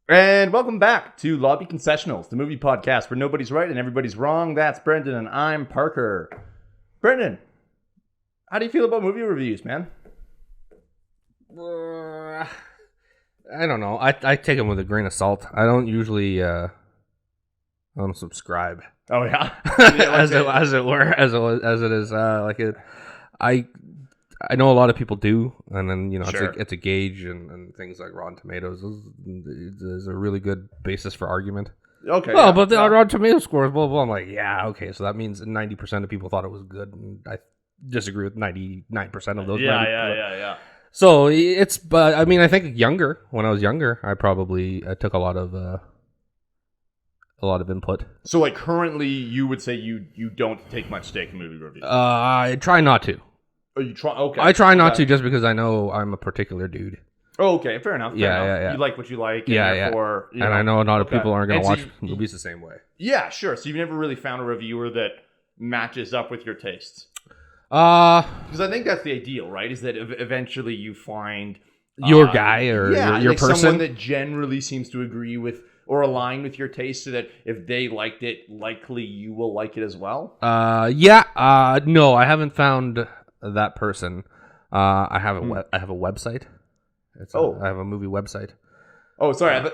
And welcome back to Lobby Concessionals, the movie podcast where nobody's right and everybody's wrong. That's Brendon and I'm Parker. Brendon, how do you feel about movie reviews, man? I don't know. I take them with a grain of salt. I don't usually subscribe. Oh yeah, as it is. I know a lot of people do, and then Sure. it's a gauge and things like Rotten Tomatoes is a really good basis for argument. Okay. Well, yeah, but the yeah. Rotten Tomatoes scores, blah blah. I'm like, yeah, okay, so that means 90% of people thought it was good, and I disagree with 99% of those. Yeah. So but I mean, I think when I was younger, I probably took a lot of input. So, like, currently, you would say you don't take much stake in movie reviews. I try not to. Oh, you try? Okay. I try not to just because I know I'm a particular dude. Oh, okay, fair enough. Yeah. You like what you like. Yeah, and therefore, And I know a lot of okay. people aren't going And to so watch movies the same way. Yeah, sure. So you've never really found a reviewer that matches up with your tastes. Because I think that's the ideal, right? Is that eventually you find your guy or your like person. someone that generally seems to agree with or align with your taste, so that if they liked it, likely you will like it as well. No, I haven't found that person. I have a website. I have a movie website. Oh, sorry. I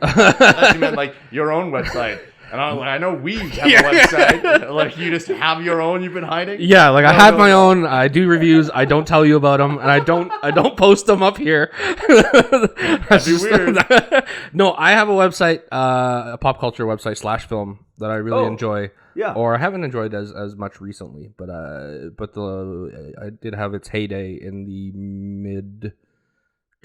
thought you meant like your own website. And I know we have a website. Like, you just have your own you've been hiding? Yeah, like I have my own. I do reviews. I don't tell you about them, and I don't post them up here. That'd be weird. No, I have a website, a pop culture website /film that I really enjoy. Yeah. Or I haven't enjoyed as much recently, but I did have its heyday in the mid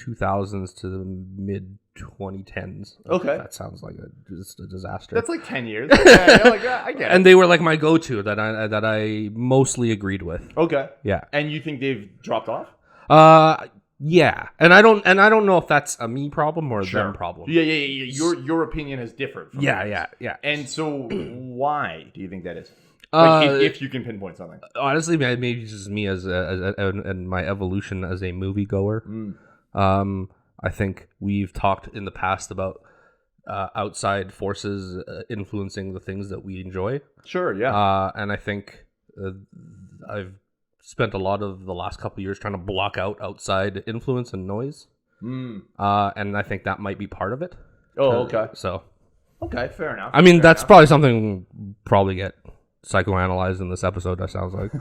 2000s to the mid 2010s. Okay. That sounds like just a disaster. That's like 10 years. Yeah, like, I get it. And they were like my go-to that I mostly agreed with. Okay. Yeah. And you think they've dropped off? Yeah. And I don't know if that's a me problem or a them problem. Yeah. Your opinion has differed from Yeah. And so why do you think that is? Like, if you can pinpoint something. Honestly, maybe it's just me as and my evolution as a moviegoer. I think we've talked in the past about outside forces influencing the things that we enjoy. Sure, yeah. And I think I've spent a lot of the last couple of years trying to block out outside influence and noise. And I think that might be part of it. Oh, okay. So. Okay, fair enough. I mean, that's probably something we'll probably get psychoanalyzed in this episode, that sounds like.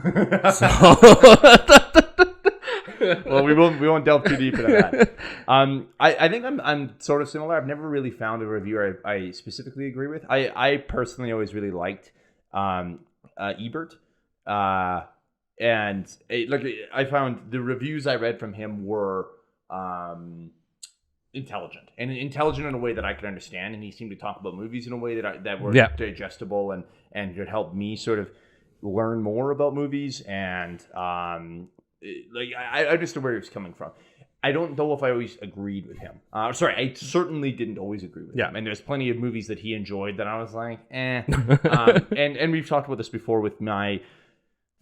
Well, we won't delve too deep into that. I think I'm sort of similar. I've never really found a reviewer I specifically agree with. I personally always really liked Ebert, and I found the reviews I read from him were intelligent in a way that I could understand, and he seemed to talk about movies in a way that were digestible and could help me sort of learn more about movies and I understood where he was coming from. I don't know if I always agreed with him. I certainly didn't always agree with him. And there's plenty of movies that he enjoyed that I was like, eh. And we've talked about this before with my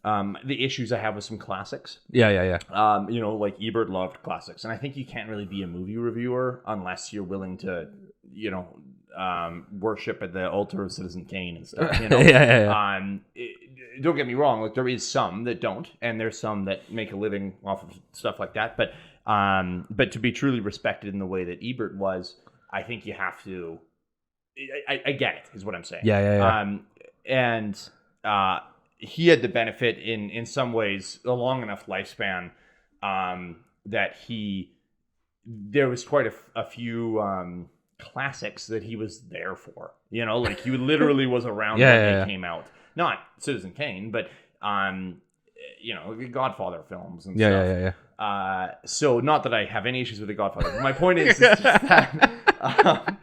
the issues I have with some classics. Yeah. Like Ebert loved classics, and I think you can't really be a movie reviewer unless you're willing to, worship at the altar of Citizen Kane and stuff. Yeah. Don't get me wrong. Like, there is some that don't, and there's some that make a living off of stuff like that. But to be truly respected in the way that Ebert was, I think you have to. I get it, is what I'm saying. Yeah. And he had the benefit in some ways a long enough lifespan that there was quite a few classics that he was there for. Like, he literally was around when they came out. Not Citizen Kane, but Godfather films and stuff. Yeah. So not that I have any issues with the Godfather. My point is just that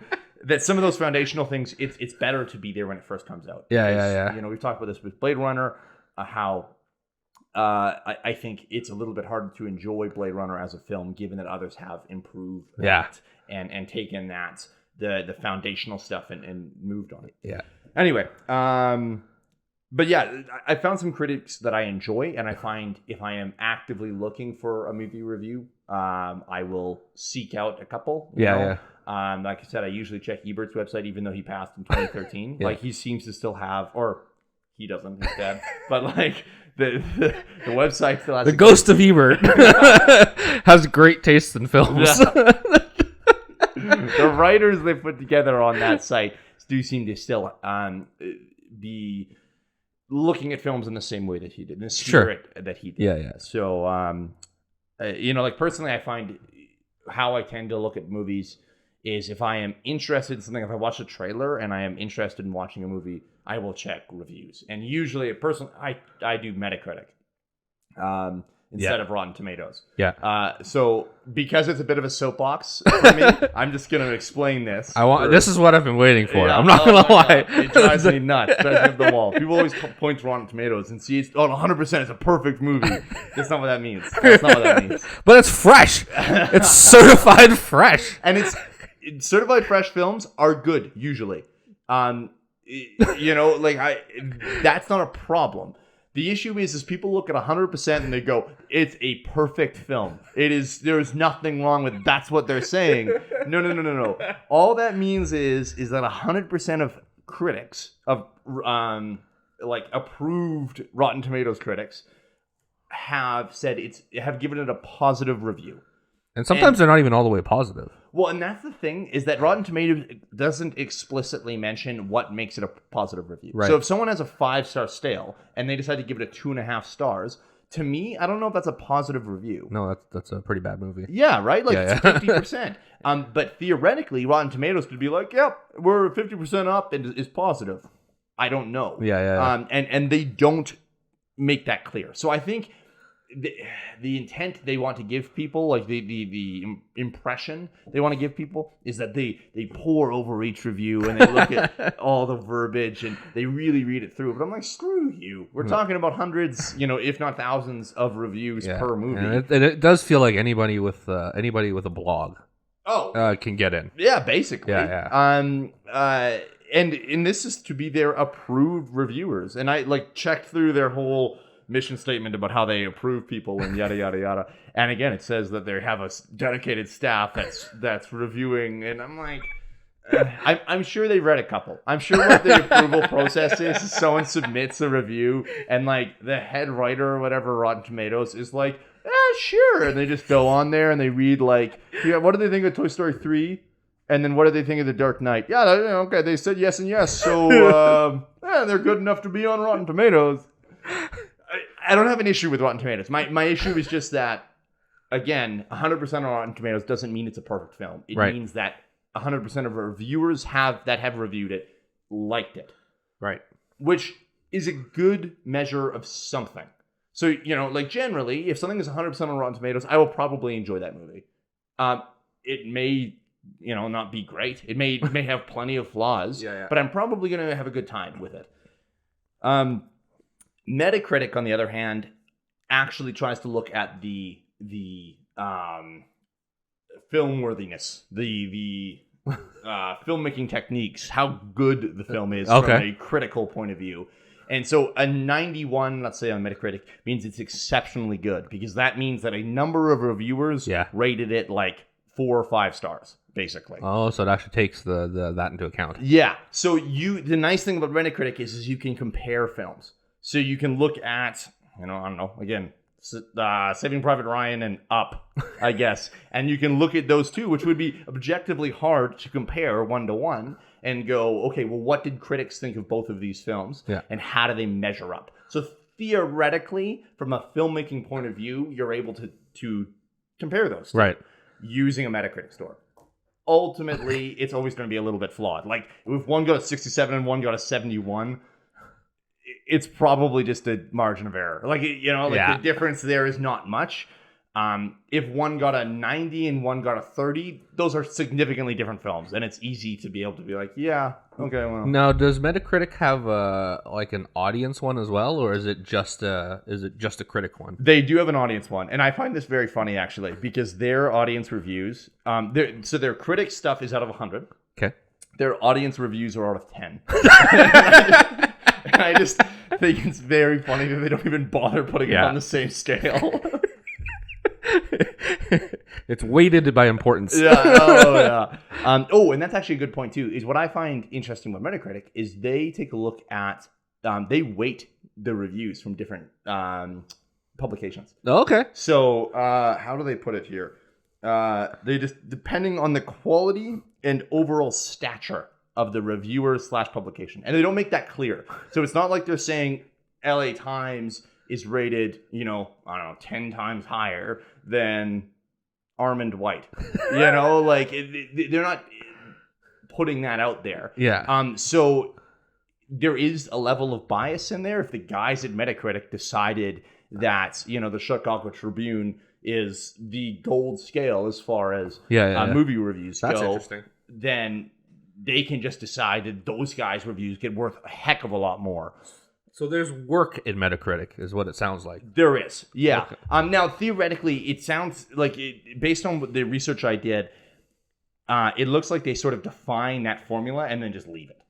some of those foundational things, it's better to be there when it first comes out. Yeah. We've talked about this with Blade Runner, how I think it's a little bit harder to enjoy Blade Runner as a film, given that others have improved that and taken the foundational stuff and moved on it. Yeah. Anyway, But yeah, I found some critics that I enjoy, and I find if I am actively looking for a movie review, I will seek out a couple. You know? Like I said, I usually check Ebert's website, even though he passed in 2013. Like he seems to still have, or he doesn't, he's dead. But like the website still has the ghost of Ebert has great taste in films. Yeah. The writers they put together on that site do seem to still be looking at films in the same way that he did, in the spirit that he did. Yeah. So, like personally, I find how I tend to look at movies is if I am interested in something, if I watch a trailer and I am interested in watching a movie, I will check reviews. And usually, I do Metacritic instead of Rotten Tomatoes. Yeah. So because it's a bit of a soapbox for me, I'm just going to explain this. This is what I've been waiting for. I'm not going to lie. It drives me nuts. It drives me up the wall. People always point to Rotten Tomatoes and see it's 100%. It's a perfect movie. That's not what that means. That's not what that means. But it's fresh. It's certified fresh. And certified fresh films are good usually. That's not a problem. The issue is people look at 100% and they go, it's a perfect film. There's nothing wrong with it. That's what they're saying. No. All that means is that 100% of critics, of approved Rotten Tomatoes critics, have given it a positive review. And sometimes they're not even all the way positive. Well, and that's the thing, is that Rotten Tomatoes doesn't explicitly mention what makes it a positive review. Right. So if someone has a 5-star stale and they decide to give it a 2.5 stars, to me, I don't know if that's a positive review. No, that's a pretty bad movie. Yeah, right? It's 50%. But theoretically, Rotten Tomatoes could be like, yep, we're 50% up and is positive. I don't know. Yeah. And they don't make that clear. So I think the intent they want to give people, like the impression they want to give people, is that they pore over each review and they look at all the verbiage and they really read it through. But I'm like, screw you. We're talking about hundreds, if not thousands of reviews per movie. And it does feel like anybody with a blog can get in. Yeah, basically. Yeah. And this is to be their approved reviewers. And I checked through their whole mission statement about how they approve people and yada yada yada. And again, it says that they have a dedicated staff that's reviewing. And I'm like, I'm sure they read a couple. I'm sure what the approval process is someone submits a review and the head writer or whatever Rotten Tomatoes is like, sure. And they just go on there and they read what do they think of Toy Story 3? And then what do they think of The Dark Knight? Yeah, okay, they said yes and yes. So they're good enough to be on Rotten Tomatoes. I don't have an issue with Rotten Tomatoes. My issue is just that, again, 100% on Rotten Tomatoes doesn't mean it's a perfect film. It means that 100% of reviewers have reviewed it liked it. Right. Which is a good measure of something. So, generally, if something is 100% on Rotten Tomatoes, I will probably enjoy that movie. It may, not be great. It may have plenty of flaws. But I'm probably going to have a good time with it. Metacritic, on the other hand, actually tries to look at the film worthiness, the filmmaking techniques, how good the film is from a critical point of view. And so a 91, let's say on Metacritic, means it's exceptionally good, because that means that a number of reviewers rated it 4 or 5 stars, basically. Oh, so it actually takes that into account. Yeah. So the nice thing about Metacritic is you can compare films. So you can look at, I don't know, again, Saving Private Ryan and Up, I guess. And you can look at those two, which would be objectively hard to compare 1-to-1 and go, okay, well, what did critics think of both of these films? Yeah. And how do they measure up? So theoretically, from a filmmaking point of view, you're able to compare those two using a Metacritic score. Ultimately, it's always going to be a little bit flawed. If one got a 67 and one got a 71... it's probably just a margin of error. The difference there is not much. If one got a 90 and one got a 30, those are significantly different films, and it's easy to be able to be like, yeah, okay, well. Now, does Metacritic have an audience one as well, or is it just a critic one? They do have an audience one, and I find this very funny actually, because their audience reviews, their critic stuff is out of 100. Okay. Their audience reviews are out of 10. I think it's very funny that they don't even bother putting it on the same scale. It's weighted by importance. Yeah. And that's actually a good point too. Is what I find interesting with Metacritic is they take a look at they weight the reviews from different publications. Okay. So how do they put it here? They just depending on the quality and overall stature of the reviewer / publication, and they don't make that clear. So it's not like they're saying LA Times is rated, 10 times higher than Armond White. They're not putting that out there. Yeah. So there is a level of bias in there. If the guys at Metacritic decided that, the Chicago Tribune is the gold scale as far as movie reviews That's go, interesting. then they can just decide that those guys' reviews get worth a heck of a lot more. So there's work in Metacritic, is what it sounds like. There is, yeah. Okay. Now, theoretically, it sounds like, based on the research I did, it looks like they sort of define that formula and then just leave it.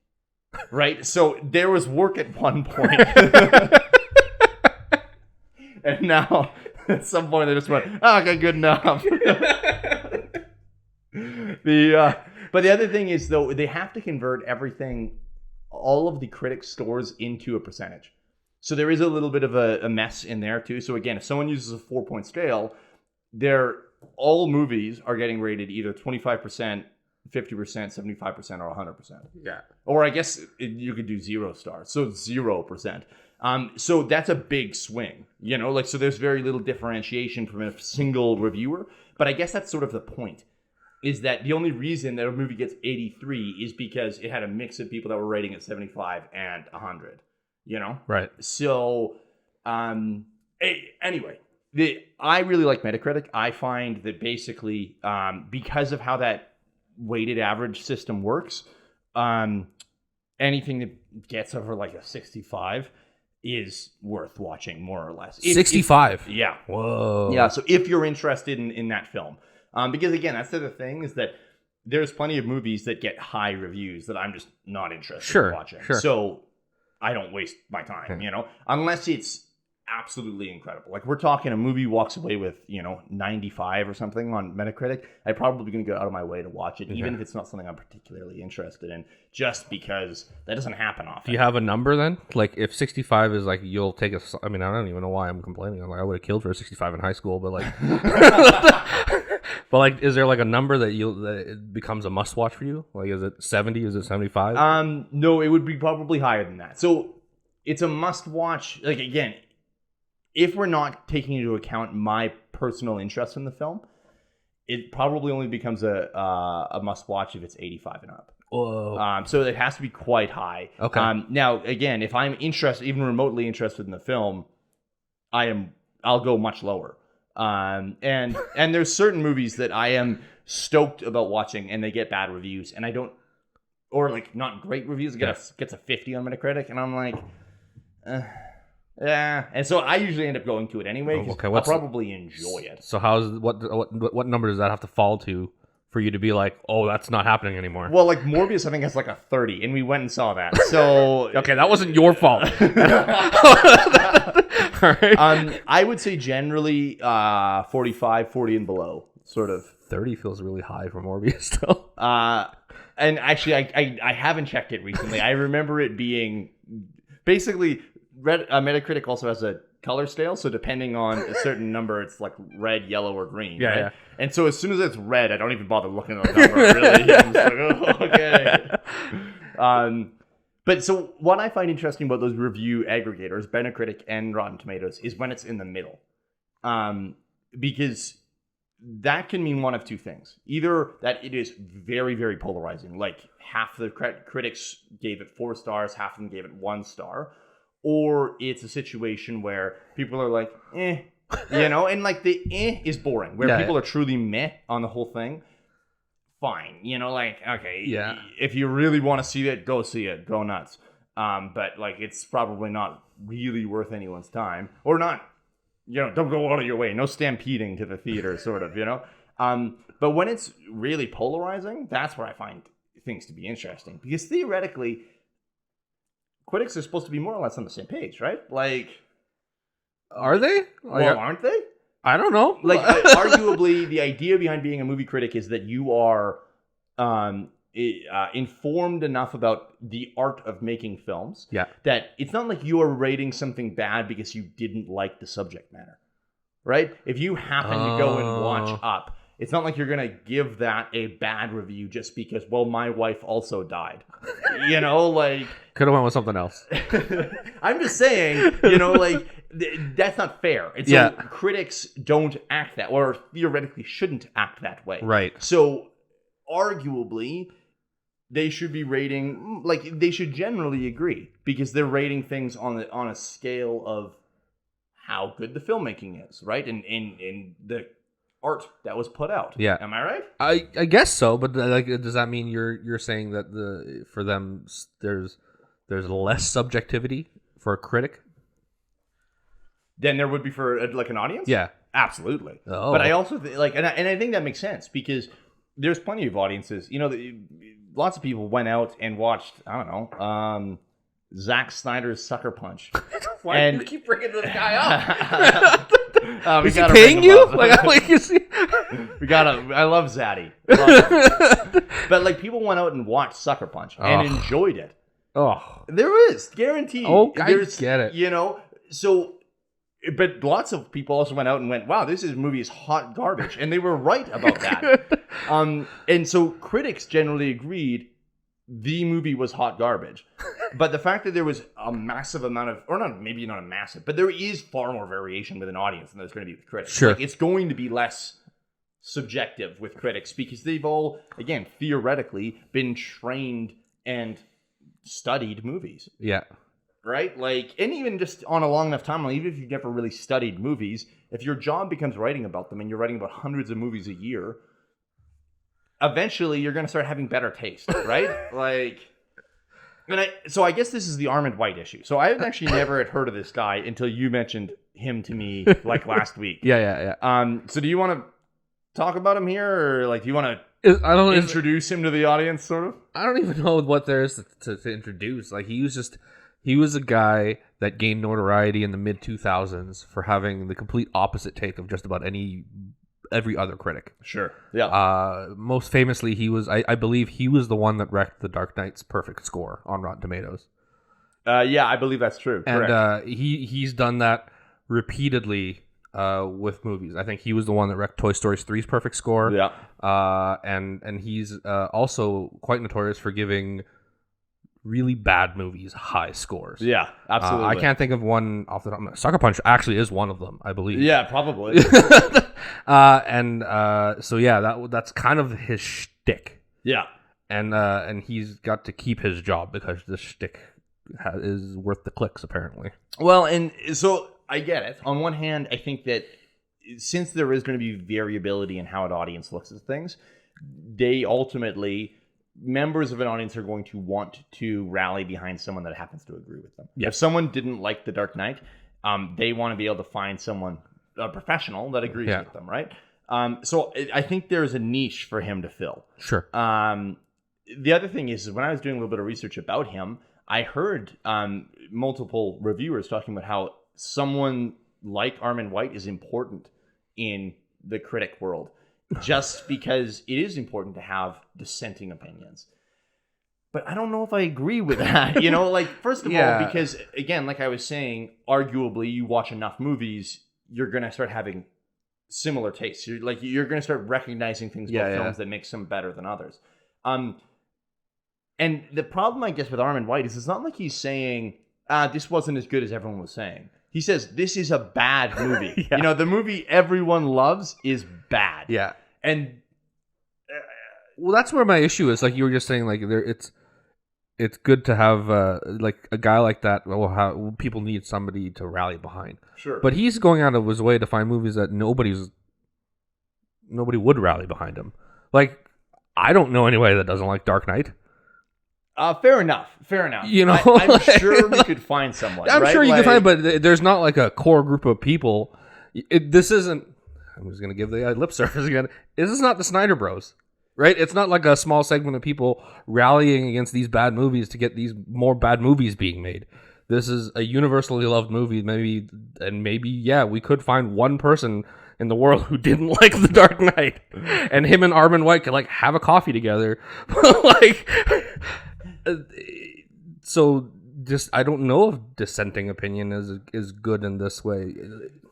Right? So there was work at one point. And now, at some point, they just went, okay, good enough. But the other thing is, though, they have to convert everything, all of the critic scores, into a percentage. So there is a little bit of a mess in there, too. So again, if someone uses a 4-point scale, all movies are getting rated either 25%, 50%, 75%, or 100%. Yeah. Or I guess you could do 0 stars. So it's 0%. So that's a big swing, so there's very little differentiation from a single reviewer. But I guess that's sort of the point, is that the only reason that a movie gets 83 is because it had a mix of people that were rating at 75 and 100, Right. So, anyway, I really like Metacritic. I find that basically, because of how that weighted average system works, anything that gets over like a 65 is worth watching, more or less. 65? Yeah. Whoa. Yeah, so if you're interested in that film. Because, again, that's the other thing, is that there's plenty of movies that get high reviews that I'm just not interested in watching. Sure. So I don't waste my time, unless it's absolutely incredible. Like, we're talking a movie walks away with, 95 or something on Metacritic. I'm probably going to go out of my way to watch it, even if it's not something I'm particularly interested in, just because that doesn't happen often. Do you have a number then? Like, if 65 is like, you'll take a... I mean, I don't even know why I'm complaining. I'm like, I would have killed for a 65 in high school, but like... But like, is there like a number that it becomes a must watch for you? Like, is it 70? Is it 75? No, it would be probably higher than that. So it's a must watch. Like, again, if we're not taking into account my personal interest in the film, it probably only becomes a must watch if it's 85 and up. Whoa. So it has to be quite high. Okay. Now, again, if I'm interested, even remotely interested in the film, I'll go much lower. And there's certain movies that I am stoked about watching, and they get bad reviews, and I don't, or like not great reviews. It gets a 50 on Metacritic, and I'm like, yeah. And so I usually end up going to it anyway. Okay, I'll probably enjoy it. So what number does that have to fall to for you to be like, oh, that's not happening anymore? Well, like Morbius, I think has like a 30, and we went and saw that. So okay, that wasn't your fault. All right. I would say generally 45, 40 and below, sort of. 30 feels really high for Morbius still. And actually, I haven't checked it recently. I remember it being basically Metacritic also has a color scale, so depending on a certain number, it's like red, yellow, or green. Yeah, right? yeah. And so as soon as it's red, I don't even bother looking at the number. Really, I'm just like, oh, okay. But so what I find interesting about those review aggregators, Metacritic and Rotten Tomatoes, is when it's in the middle. Because that can mean one of two things. Either that it is very, very polarizing, like half the critics gave it 4 stars, half of them gave it 1 star, or it's a situation where people are like, and like the is boring, where people are truly meh on the whole thing. Fine, like, okay, if you really want to see it, go see it, go nuts. But like, it's probably not really worth anyone's time, or not, don't go out of your way, no stampeding to the theater, sort of, but when it's really polarizing, that's where I find things to be interesting, because theoretically, critics are supposed to be more or less on the same page, right? Like, are they? Well, aren't they? I don't know. Like, arguably, the idea behind being a movie critic is that you are informed enough about the art of making films that it's not like you are rating something bad because you didn't like the subject matter, right? If you happen to go and watch Up, it's not like you're going to give that a bad review just because, well, my wife also died. You know, like... Could have went with something else. I'm just saying, you know, like, that's not fair. And so critics don't act that, or theoretically shouldn't act that way. Right. So, arguably, they should be rating, like, they should generally agree, because they're rating things on a scale of how good the filmmaking is, right? And the art that was put out. Yeah. Am I right? I guess so, but like, does that mean you're saying that for them there's less subjectivity for a critic than there would be for like an audience? Yeah, absolutely. Oh. But I also like, and I think that makes sense because there's plenty of audiences. You know, lots of people went out and watched. I don't know. Zack Snyder's Sucker Punch. Why do you keep bringing this guy up? Is he paying you? Like, you see? I love Zaddy. But like, people went out and watched Sucker Punch and enjoyed it. Oh, there is guaranteed. Oh, I get it. You know, so. But lots of people also went out and went, wow, this movie is hot garbage. And they were right about that. And so critics generally agreed the movie was hot garbage. But the fact that there was a massive amount of, or not, maybe not a massive, but there is far more variation with an audience than there's going to be with critics. Sure. Like, it's going to be less subjective with critics because they've all, again, theoretically been trained and studied movies. Yeah. Right? Like, and even just on a long enough timeline, even if you've never really studied movies, if your job becomes writing about them and you're writing about hundreds of movies a year, eventually you're going to start having better taste, right? Like, so I guess this is the Armond White issue. So I actually never had heard of this guy until you mentioned him to me like last week. Yeah. So do you want to talk about him here, or like, do you want to introduce him to the audience, sort of? I don't even know what there is to introduce. Like, he was a guy that gained notoriety in the mid-2000s for having the complete opposite take of just about every other critic. Sure. Yeah. Most famously, I believe he was the one that wrecked The Dark Knight's perfect score on Rotten Tomatoes. Yeah, I believe that's true. Correct. And he's done that repeatedly with movies. I think he was the one that wrecked Toy Story 3's perfect score. Yeah. And he's also quite notorious for giving really bad movies high scores. Yeah, absolutely. I can't think of one off the top. Sucker Punch actually is one of them, I believe. Yeah, probably. So yeah, that's kind of his shtick. Yeah, and he's got to keep his job because the shtick is worth the clicks, apparently. Well, and so I get it. On one hand, I think that since there is going to be variability in how an audience looks at things, they ultimately, members of an audience are going to want to rally behind someone that happens to agree with them. Yeah. If someone didn't like The Dark Knight, they want to be able to find someone, a professional, that agrees with them, right? So I think there's a niche for him to fill. Sure. The other thing is when I was doing a little bit of research about him, I heard multiple reviewers talking about how someone like Armond White is important in the critic world. Just because it is important to have dissenting opinions. But I don't know if I agree with that. You know, like, first of all, because, again, like I was saying, arguably, you watch enough movies, you're going to start having similar tastes. You're going to start recognizing things about films that make some better than others. And the problem, I guess, with Armond White is it's not like he's saying, this wasn't as good as everyone was saying. He says, this is a bad movie. You know, the movie everyone loves is bad. Yeah. And well, that's where my issue is. Like you were just saying, like it's good to have like a guy like that. Well, people need somebody to rally behind. Sure. But he's going out of his way to find movies that nobody would rally behind him. Like, I don't know anybody that doesn't like Dark Knight. Fair enough. You know, I'm sure we could find someone. I'm sure you can find, but there's not like a core group of people. This isn't. I'm just gonna give the lip service again. This is not the Snyder Bros. right? It's not like a small segment of people rallying against these bad movies to get these more bad movies being made. This is a universally loved movie, maybe, we could find one person in the world who didn't like The Dark Knight, and him and Armond White could like have a coffee together, like. So just I don't know if dissenting opinion is good in this way.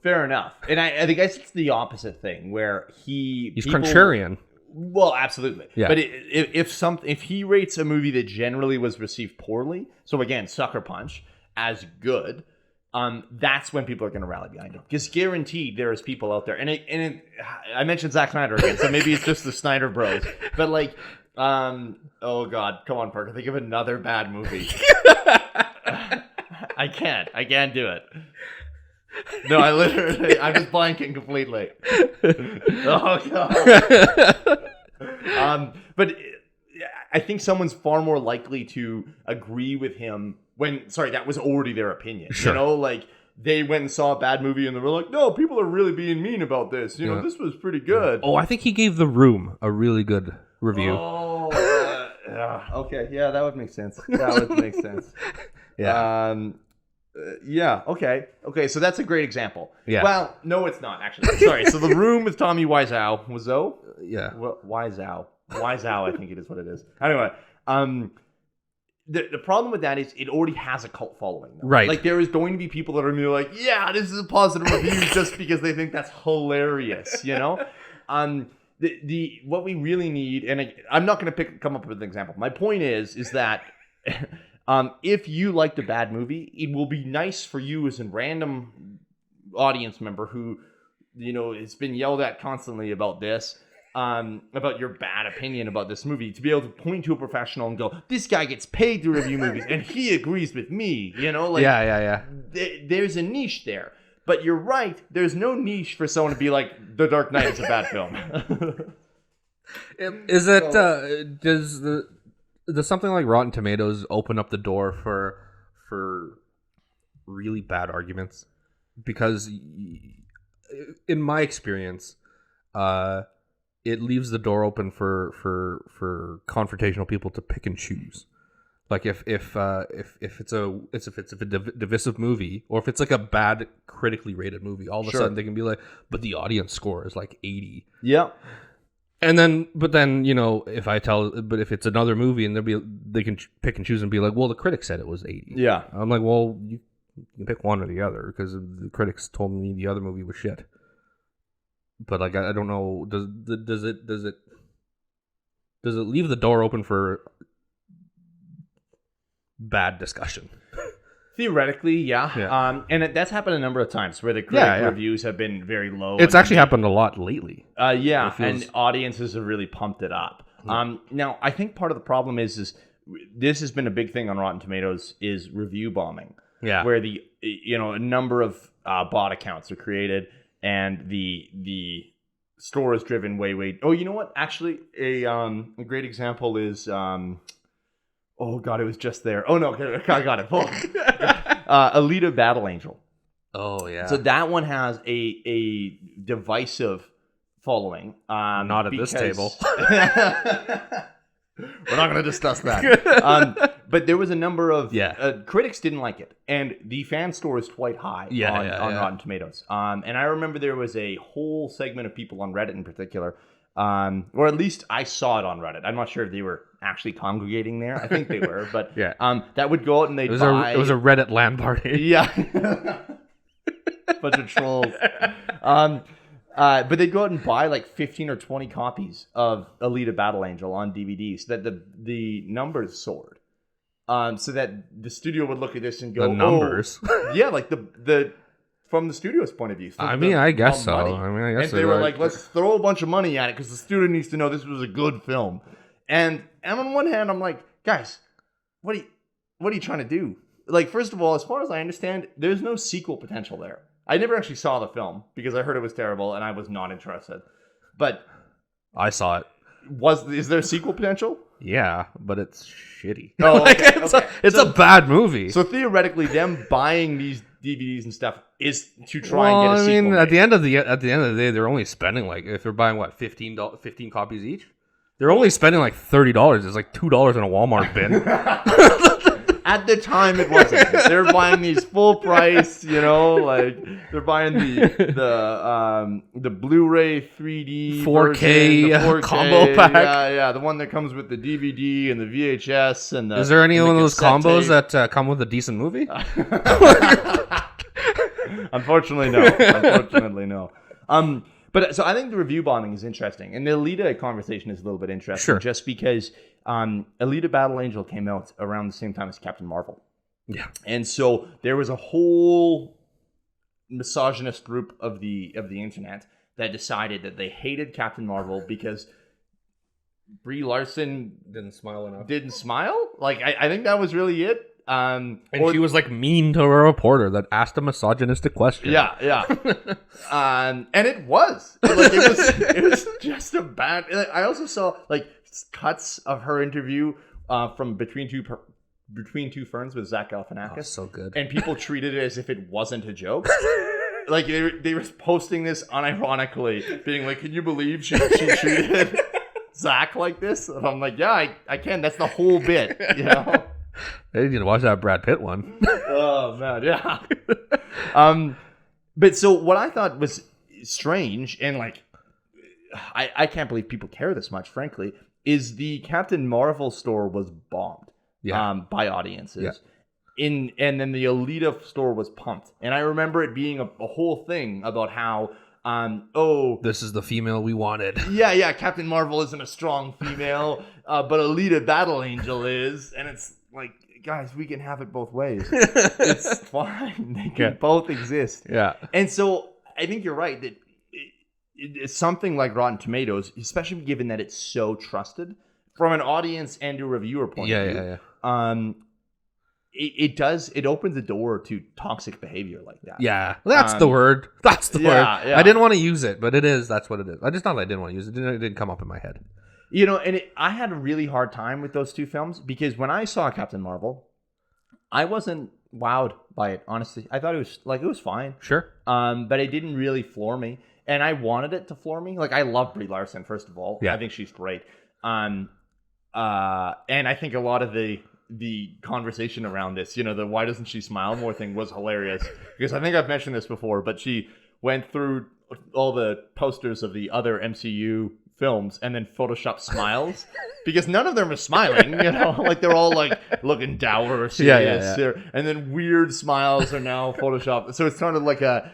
Fair enough, and I guess it's the opposite thing where he's contrarian. Well, absolutely. Yeah. But if he rates a movie that generally was received poorly, so again, Sucker Punch, as good, that's when people are going to rally behind him. Because guaranteed there is people out there, and I mentioned Zack Snyder again, so maybe it's just the Snyder Bros. But like, oh God, come on, Parker, think of another bad movie. I can't do it. No, I'm just blanking completely. Oh God. But I think someone's far more likely to agree with him that was already their opinion. Sure. You know, like they went and saw a bad movie and they were like, no, people are really being mean about this. You know, this was pretty good. Oh, I think he gave The Room a really good review. Oh, okay. Yeah, that would make sense. Yeah. Yeah. Okay. So that's a great example. Yeah. Well, no, it's not actually. Sorry. So The Room with Tommy Wiseau. Yeah. Wiseau, I think it is what it is. Anyway, the problem with that is it already has a cult following. Though. Right. Like there is going to be people that are going to be like, yeah, this is a positive review just because they think that's hilarious. You know. What we really need, and I'm not going to come up with an example. My point is that. If you liked a bad movie, it will be nice for you as a random audience member who, you know, has been yelled at constantly about this, about your bad opinion about this movie, to be able to point to a professional and go, this guy gets paid to review movies and he agrees with me, you know? Like, yeah. There's a niche there. But you're right, there's no niche for someone to be like, The Dark Knight is a bad film. Is it, does something like Rotten Tomatoes open up the door for really bad arguments? Because in my experience, it leaves the door open for confrontational people to pick and choose. Like if it's a divisive movie, or if it's like a bad critically rated movie, all of a sudden they can be like, but the audience score is like 80. Yeah. But then, you know, if it's another movie and they can pick and choose and be like, well, the critics said it was 80. Yeah. I'm like, well, you can pick one or the other because the critics told me the other movie was shit. But like, I don't know, does it leave the door open for bad discussion? Theoretically, yeah. And that's happened a number of times where the critic reviews have been very low. It's actually happened a lot lately. And audiences have really pumped it up. Now, I think part of the problem is this has been a big thing on Rotten Tomatoes is review bombing. Yeah. Where a number of bot accounts are created and the store is driven way. Oh, you know what? Actually, a great example is. Oh God, it was just there. Oh no, I got it. Elita Battle Angel. Oh yeah. So that one has a divisive following. Not at this table. We're not going to discuss that. But there was a number of critics didn't like it, and the fan score is quite high on Rotten Tomatoes. And I remember there was a whole segment of people on Reddit in particular. Or at least I saw it on Reddit. I'm not sure if they were actually congregating there. I think they were, but that would go out and they'd buy. It was a Reddit LAN party. Yeah, bunch of trolls. But they'd go out and buy like 15 or 20 copies of Elita Battle Angel on DVD, so that the numbers soared. So that the studio would look at this and go, the numbers. Yeah, like the. From the studio's point of view. I guess so. And they were like, let's throw a bunch of money at it because the studio needs to know this was a good film. And on one hand, I'm like, guys, what are you trying to do? Like, first of all, as far as I understand, there's no sequel potential there. I never actually saw the film because I heard it was terrible and I was not interested. But I saw it. Is there sequel potential? Yeah, but it's shitty. Oh, okay, it's a bad movie. So theoretically, them buying these DVDs and stuff is to try and get a sequel. At the end of the day, they're only spending like, if they're buying 15 copies each. They're only spending like $30. It's like $2 in a Walmart bin. At the time, it wasn't. They're buying these full price, like they're buying the Blu-ray 3D 4K, version, the 4K combo pack. Yeah, the one that comes with the DVD and the VHS and the. Is there any one of those combos tape that come with a decent movie? Unfortunately, no. But so I think the review bombing is interesting, and the Elita conversation is a little bit interesting, just because Elita Battle Angel came out around the same time as Captain Marvel. Yeah, and so there was a whole misogynist group of the internet that decided that they hated Captain Marvel because Brie Larson didn't smile enough. Didn't smile? Like I think that was really it. And she was like mean to a reporter that asked a misogynistic question. Yeah. And it was like it was just a bad. I also saw like cuts of her interview from Between Two Ferns with Zach Galifianakis. Oh, so good. And people treated it as if it wasn't a joke. Like they were posting this unironically, being like, "Can you believe she treated Zach like this?" And I'm like, "Yeah, I can. That's the whole bit, I need to watch that Brad Pitt one. Oh man, yeah. But so what I thought was strange, and like, I can't believe people care this much, frankly, is the Captain Marvel store was bombed, by audiences, and then the Elita store was pumped, and I remember it being a whole thing about how. This is the female we wanted. Yeah. Captain Marvel isn't a strong female, but Elita Battle Angel is, and it's like, guys, we can have it both ways. It's fine. They can both exist. Yeah. And so I think you're right that it's something like Rotten Tomatoes, especially given that it's so trusted from an audience and a reviewer point of view. Yeah. It opens the door to toxic behavior like that. Yeah, that's the word. That's the word. Yeah. I didn't want to use it, but it is. That's what it is. I just not that I didn't want to use it. It didn't come up in my head. And I had a really hard time with those two films because when I saw Captain Marvel, I wasn't wowed by it. Honestly, I thought it was fine. Sure. But it didn't really floor me, and I wanted it to floor me. Like I love Brie Larson, first of all. Yeah. I think she's great. And I think a lot of the conversation around this, the why doesn't she smile more thing was hilarious because I think I've mentioned this before, but she went through all the posters of the other MCU films and then photoshopped smiles because none of them are smiling, like they're all like looking dour or serious, and then weird smiles are now photoshopped, so it's kind of like a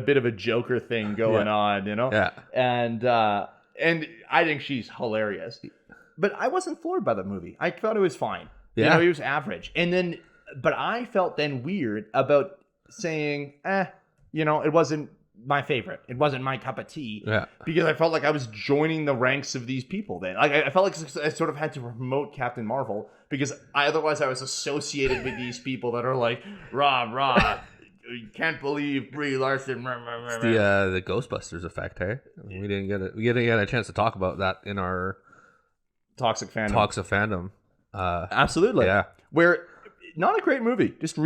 bit of a Joker thing going on, and I think she's hilarious. But I wasn't floored by the movie. I thought it was fine. Yeah. It was average. But I felt then weird about saying, it wasn't my favorite. It wasn't my cup of tea. Yeah. Because I felt like I was joining the ranks of these people then. Like I felt like I sort of had to promote Captain Marvel because otherwise I was associated with these people that are like, rah, you can't believe Brie Larson. It's the Ghostbusters effect, hey? We didn't get a chance to talk about that in our Toxic fandom. Absolutely. Yeah. Where not a great movie. Just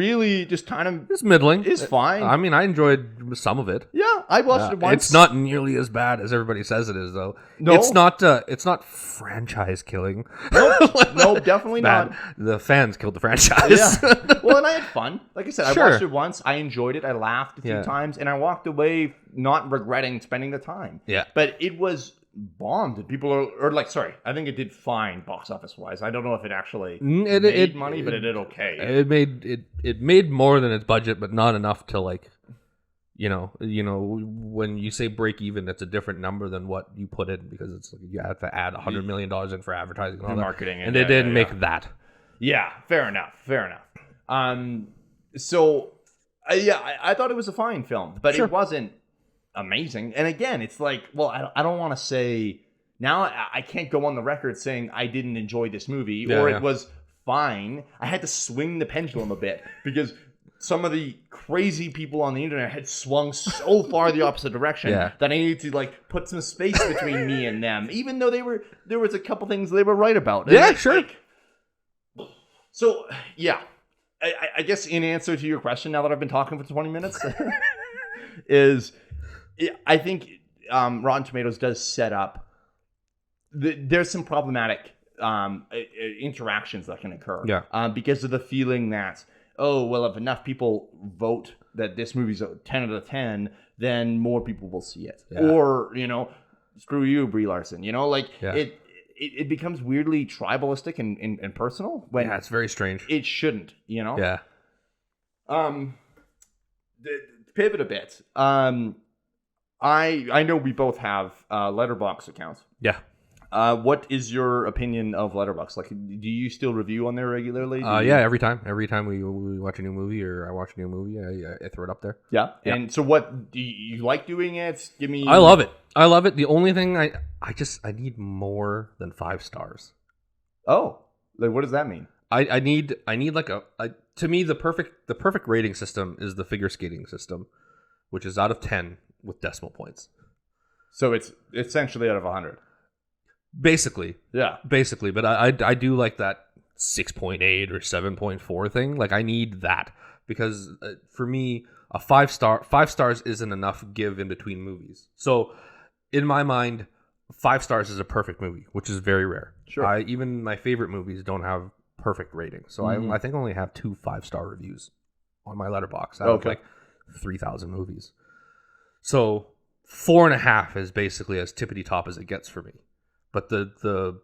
kind of it's middling. It's fine. I mean, I enjoyed some of it. Yeah, I watched it once. It's not nearly as bad as everybody says it is, though. No, it's not franchise killing. No, definitely not. The fans killed the franchise. Yeah. Well, and I had fun. Like I said, I watched it once. I enjoyed it. I laughed a few times, and I walked away not regretting spending the time. Yeah. But it was bombed. People I think it did fine box office wise. I don't know if it actually made money, but it did okay. It made more than its budget, but not enough to when you say break even, that's a different number than what you put in because it's like you have to add $100 million in for advertising and all marketing, and they didn't make that. Yeah, fair enough. So I thought it was a fine film, but it wasn't amazing. And again, it's like, well, I don't want to say now. I can't go on the record saying I didn't enjoy this movie it was fine. I had to swing the pendulum a bit because some of the crazy people on the internet had swung so far the opposite direction that I needed to put some space between me and them, even though there was a couple things they were right about. And sure. So I guess in answer to your question, now that I've been talking for 20 minutes, is I think Rotten Tomatoes does set up there's some problematic interactions that can occur. Yeah. Because of the feeling that, oh, well, if enough people vote that this movie's a 10 out of 10, then more people will see it. Yeah. Or, screw you, Brie Larson. It becomes weirdly tribalistic and personal. When it's very strange. It shouldn't, Yeah. Pivot a bit. I know we both have Letterboxd accounts. Yeah. What is your opinion of Letterboxd? Like, do you still review on there regularly? Yeah, every time we watch a new movie or I watch a new movie, I throw it up there. Yeah. And so, what do you like doing it? Give me. I love it. The only thing I need more than 5 stars. Oh, like what does that mean? I need like to me the perfect rating system is the figure skating system, which is out of 10 with decimal points. So it's essentially out of 100. Basically. Yeah. Basically, but I do like that 6.8 or 7.4 thing. Like I need that because for me a 5 stars isn't enough give in between movies. So in my mind 5 stars is a perfect movie, which is very rare. Sure. Even my favorite movies don't have perfect ratings. So I think I only have 2 5-star reviews on my Letterboxd out of like 3,000 movies. So 4.5 is basically as tippity top as it gets for me. But the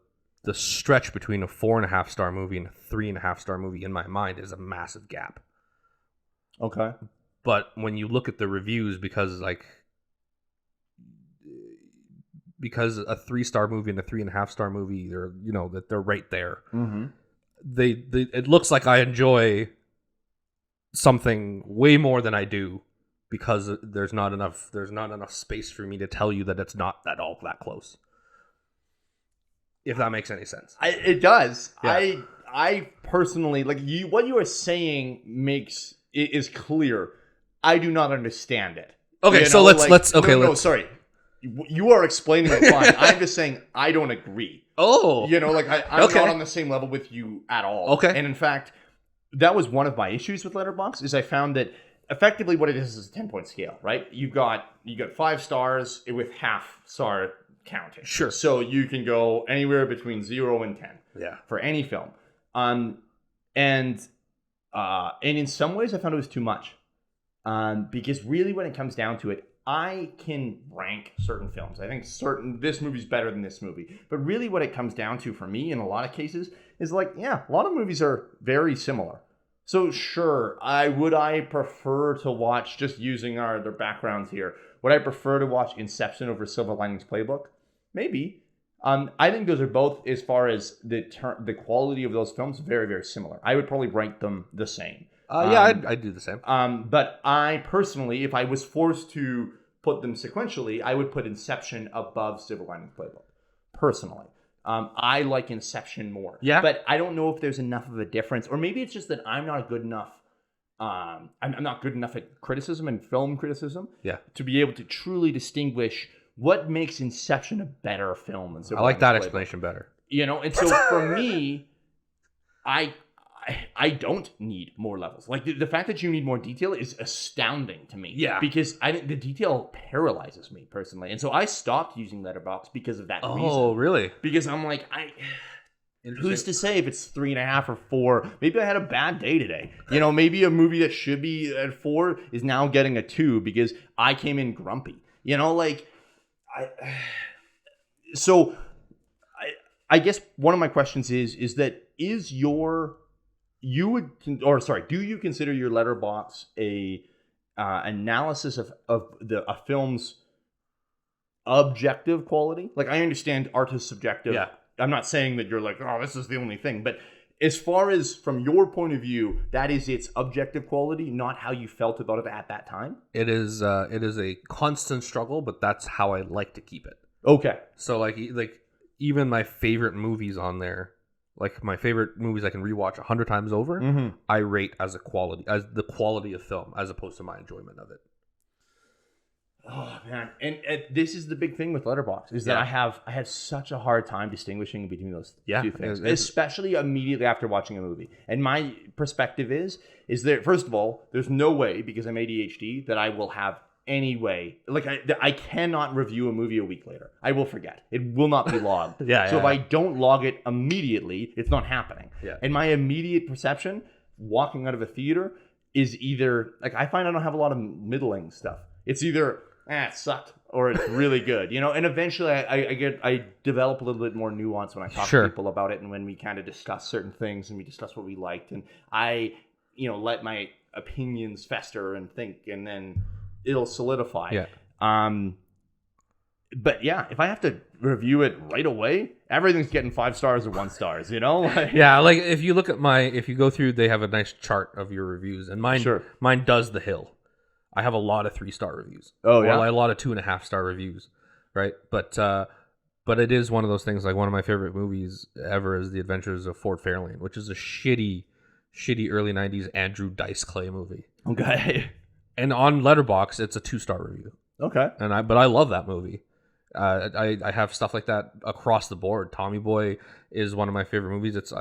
stretch between a 4.5 star movie and a 3.5 star movie in my mind is a massive gap. Okay. But when you look at the reviews, because a 3-star movie and a 3.5 star movie, they're right there. Mm-hmm. It looks like I enjoy something way more than I do because there's not enough space for me to tell you that it's not that close. If that makes any sense. It does. Yeah. I personally what you are saying is clear. I do not understand it. Okay, so let's sorry. You are explaining it fine. I'm just saying I don't agree. Oh. I'm not on the same level with you at all. Okay. And in fact, that was one of my issues with Letterboxd is I found that effectively what it is a 10-point scale, right? You got 5 stars with half-star counting. Sure. So you can go anywhere between 0 and 10. Yeah. For any film. And in some ways I found it was too much. Because really when it comes down to it, I can rank certain films. I think this movie's better than this movie. But really what it comes down to for me in a lot of cases is a lot of movies are very similar. So sure, would I prefer to watch, just using their backgrounds here, would I prefer to watch Inception over Silver Linings Playbook? Maybe. I think those are both, as far as the quality of those films, very, very similar. I would probably rank them the same. I'd do the same. But I personally, if I was forced to put them sequentially, I would put Inception above Silver Linings Playbook. Personally. I like Inception more. Yeah. But I don't know if there's enough of a difference. Or maybe it's just that I'm not good enough. I'm not good enough at criticism and film criticism. Yeah. To be able to truly distinguish what makes Inception a better film than Silver I like Linings that Playbook. explanation better. And so for me, I don't need more levels. Like the fact that you need more detail is astounding to me. Yeah. Because I think the detail paralyzes me personally. And so I stopped using Letterboxd because of that reason. Oh, really? Because I'm like, who's to say if it's 3.5 or 4? Maybe I had a bad day today. Maybe a movie that should be at 4 is now getting a 2 because I came in grumpy. I guess one of my questions is do you consider your Letterboxd a analysis of a film's objective quality? Like, I understand art is subjective. Yeah. I'm not saying that you're like, oh, this is the only thing, but as far as from your point of view, that is its objective quality, not how you felt about it at that time. It is a constant struggle, but that's how I like to keep it. Okay. So like even my favorite movies on there, like my favorite movies I can rewatch 100 times over, I rate as the quality of film as opposed to my enjoyment of it. Oh man, and this is the big thing with Letterboxd is that I had such a hard time distinguishing between those two things, especially immediately after watching a movie. And my perspective is that first of all, there's no way, because I'm ADHD, that I will have any way. Like I cannot review a movie a week later. I will forget. It will not be logged. So if I don't log it immediately, it's not happening. Yeah. And my immediate perception walking out of a theater is either like I find I don't have a lot of middling stuff. It's either it sucked or it's really good, you know. And eventually I develop a little bit more nuance when I talk to people about it, and when we kind of discuss certain things and we discuss what we liked, and I, you know, let my opinions fester and think, and then it'll solidify. Yeah. But yeah, if I have to review it right away, everything's getting 5 stars or 1 stars, you know? Yeah, like if you look at if you go through, they have a nice chart of your reviews, and mine does the hill. I have a lot of 3-star reviews. Oh, yeah? Well, a lot of 2.5-star reviews, right? But it is one of those things, like one of my favorite movies ever is The Adventures of Ford Fairlane, which is a shitty early 90s Andrew Dice Clay movie. Okay. And on Letterboxd, it's a 2-star review. Okay. But I love that movie. I have stuff like that across the board. Tommy Boy is one of my favorite movies. It's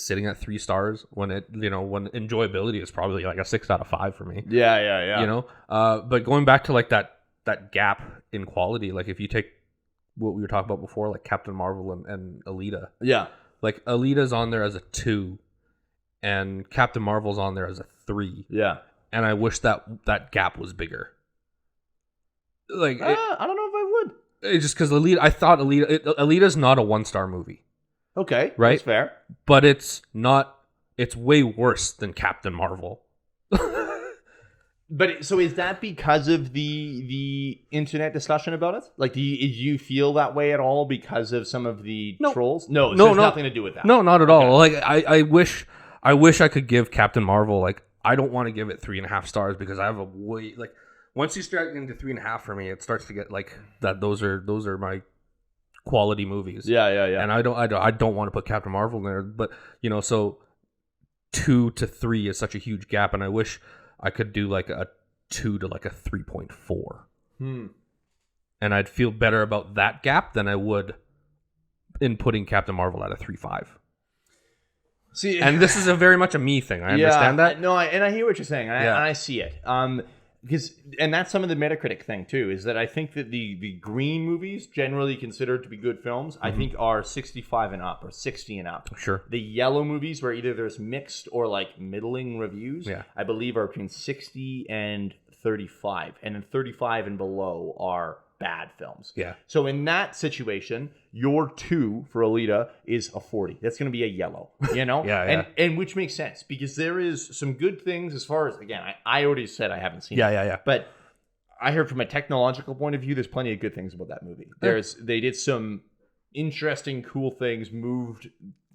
sitting at 3 stars when when enjoyability is probably like a 6 out of 5 for me. Yeah. You know, but going back to like that gap in quality, like if you take what we were talking about before, like Captain Marvel and Elita. Yeah. Like Alita's on there as a 2, and Captain Marvel's on there as a 3. Yeah. And I wish that gap was bigger. Like I don't know if I would. It's just because I thought Alita's not a 1-star movie. Okay, right? That's fair. But it's not. It's way worse than Captain Marvel. But so is that because of the internet discussion about it? Like, do you feel that way at all because of some of the trolls? No, it has nothing to do with that. No, not at all. Like I wish I could give Captain Marvel, like, I don't want to give it 3.5 stars because I have a way, like, once you start into 3.5 for me, it starts to get like that. Those are my quality movies. Yeah. And I don't want to put Captain Marvel in there, but you know, so 2 to 3 is such a huge gap, and I wish I could do like a 2 to like a 3.4. And I'd feel better about that gap than I would in putting Captain Marvel at a 3.5. See, and this is very much a me thing. I understand that. No, and I hear what you're saying. And I see it. And that's some of the Metacritic thing too, is that I think that the green movies, generally considered to be good films, I think are 65 and up or 60 and up. Sure. The yellow movies, where either there's mixed or like middling reviews, I believe are between 60 and 35. And then 35 and below are bad films. Yeah. So in that situation, your 2 for Elita is a 40. That's going to be a yellow, you know? Yeah. And which makes sense because there is some good things as far as, again, I already said I haven't seen it. Yeah. But I heard from a technological point of view, there's plenty of good things about that movie. They did some interesting, cool things, moved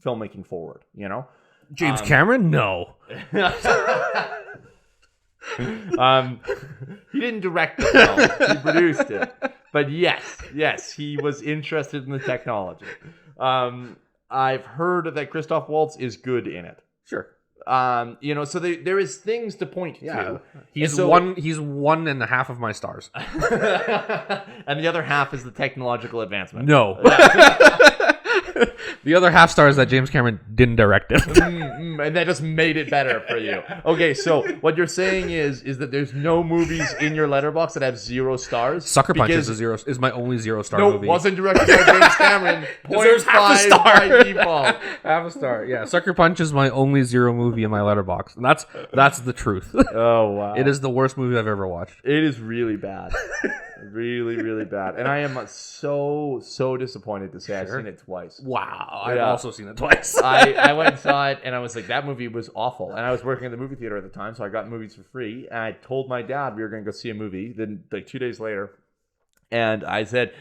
filmmaking forward, you know? James Cameron? No. He didn't direct the film. He produced it. But yes, he was interested in the technology. I've heard that Christoph Waltz is good in it. Sure. You know, so there is things to point to. He's 1.5 of my stars. And the other half is the technological advancement. No. The other half star is that James Cameron didn't direct it. And that just made it better for you. Okay, so what you're saying is that there's no movies in your Letterboxd that have 0 stars? Sucker Punch is my only 0-star movie. No, wasn't directed by James Cameron. 0.5 by default. Half a star. Yeah, Sucker Punch is my only 0 movie in my Letterboxd. And that's the truth. Oh, wow. It is the worst movie I've ever watched. It is really bad. Really, really bad. And I am so disappointed to say I've seen it twice. Wow. I've also seen it twice. I went and saw it, and I was like, that movie was awful. And I was working in the movie theater at the time, so I got movies for free. And I told my dad we were going to go see a movie. Then, like 2 days later, and I said,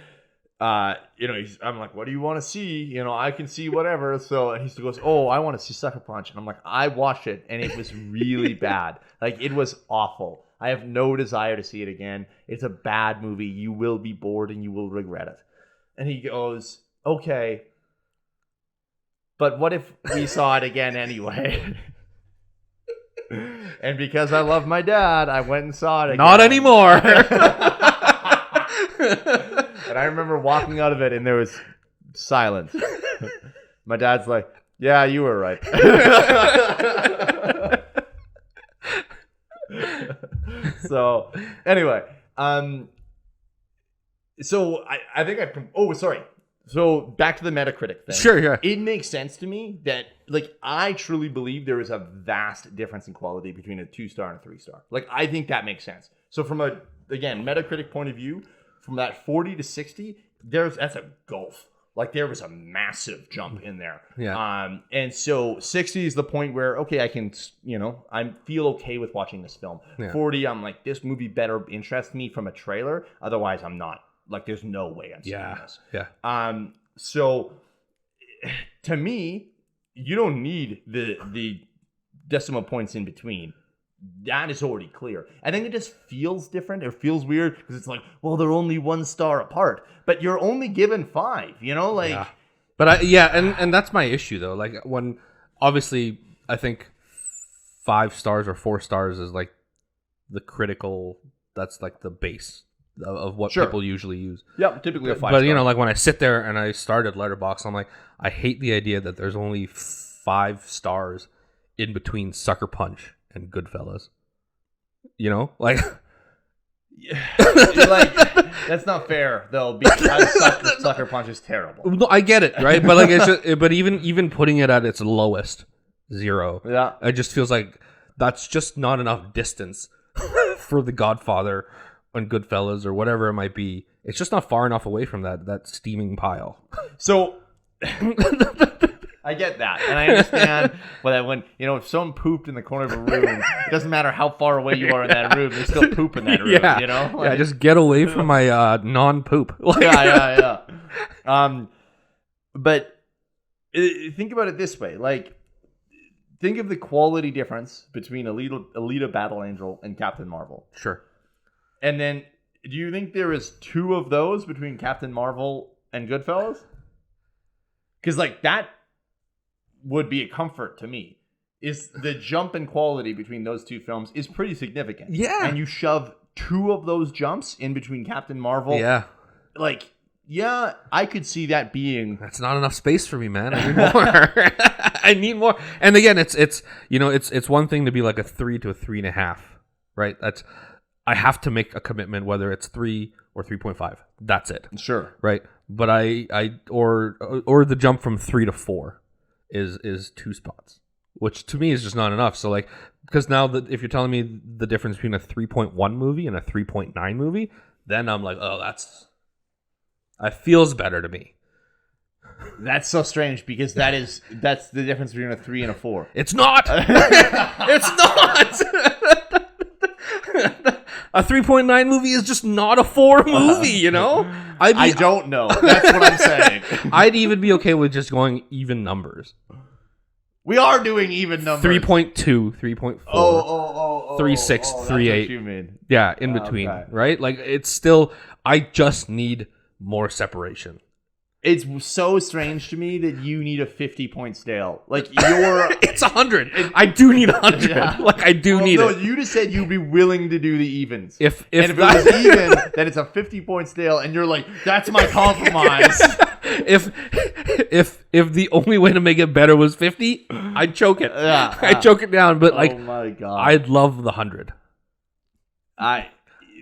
you know, I'm like, what do you want to see? You know, I can see whatever. So, and he still goes, oh, I want to see Sucker Punch. And I'm like, I watched it, and it was really bad. Like, it was awful. I have no desire to see it again. It's a bad movie. You will be bored and you will regret it. And he goes, okay, but what if we saw it again anyway? And because I love my dad, I went and saw it again. Not anymore. And I remember walking out of it and there was silence. My dad's like, yeah, you were right. So anyway, So I think sorry. So back to the Metacritic thing. Sure, yeah. It makes sense to me that, like, I truly believe there is a vast difference in quality between a 2-star and a 3-star. Like, I think that makes sense. So from a, again, Metacritic point of view, from that 40 to 60, that's a gulf. Like, there was a massive jump in there. Yeah. And so 60 is the point where, okay, I can, I feel okay with watching this film. Yeah. 40, I'm like, this movie better interest me from a trailer. Otherwise, I'm not. Like, there's no way I'm seeing this. Yeah. So to me, you don't need the decimal points in between. That is already clear. I think it just feels different. It feels weird because it's like, well, they're only 1 star apart, but you're only given 5, like. Yeah. But and that's my issue though. Like, when obviously I think 5 stars or 4 stars is like the critical. That's like the base of what people usually use. Yeah, typically a 5 But like when I sit there and I started Letterboxd, I'm like, I hate the idea that there's only 5 stars in between Sucker Punch and Goodfellas. Like, like, that's not fair though, because Sucker Punch is terrible. No, I get it, right? But like, it's just, but even putting it at its lowest, 0, it just feels like that's just not enough distance for The Godfather and Goodfellas or whatever it might be. It's just not far enough away from that steaming pile. So I get that, and I understand when if someone pooped in the corner of a room, it doesn't matter how far away you are in that room, there's still poop in that room. Yeah, just get away from my non-poop. Yeah. But think about it this way, like, think of the quality difference between Elita Battle Angel and Captain Marvel. Sure. And then, do you think there is 2 of those between Captain Marvel and Goodfellas? Because, like, that would be a comfort to me. Is the jump in quality between those 2 films is pretty significant. Yeah. And you shove 2 of those jumps in between Captain Marvel. Yeah. Like, yeah, I could see that being... That's not enough space for me, man. I need more. I need more. And again, it's one thing to be like a 3 to a 3.5, right? I have to make a commitment, whether it's 3 or 3.5. That's it. Sure. Right. But or the jump from 3 to 4 is 2 spots, which to me is just not enough. So, like, because now if you're telling me the difference between a 3.1 movie and a 3.9 movie, then I'm like, oh, that feels better to me. That's so strange, because that's the difference between a 3 and a 4. It's not. It's not. A 3.9 movie is just not a 4 movie, I don't know. That's what I'm saying. I'd even be okay with just going even numbers. We are doing even numbers. 3.2, 3.4, 3.6, 3.8. You mean. Yeah, in between, right? Like, it's still, I just need more separation. It's so strange to me that you need a 50-point scale. Like, you're... It's 100. I do need 100. Yeah. Like, I do need it. You just said you'd be willing to do the evens. If it was even, then it's a 50-point scale, and you're like, that's my compromise. If the only way to make it better was 50, I'd choke it. Yeah. I'd choke it down. But, like, oh my God. I'd love the 100.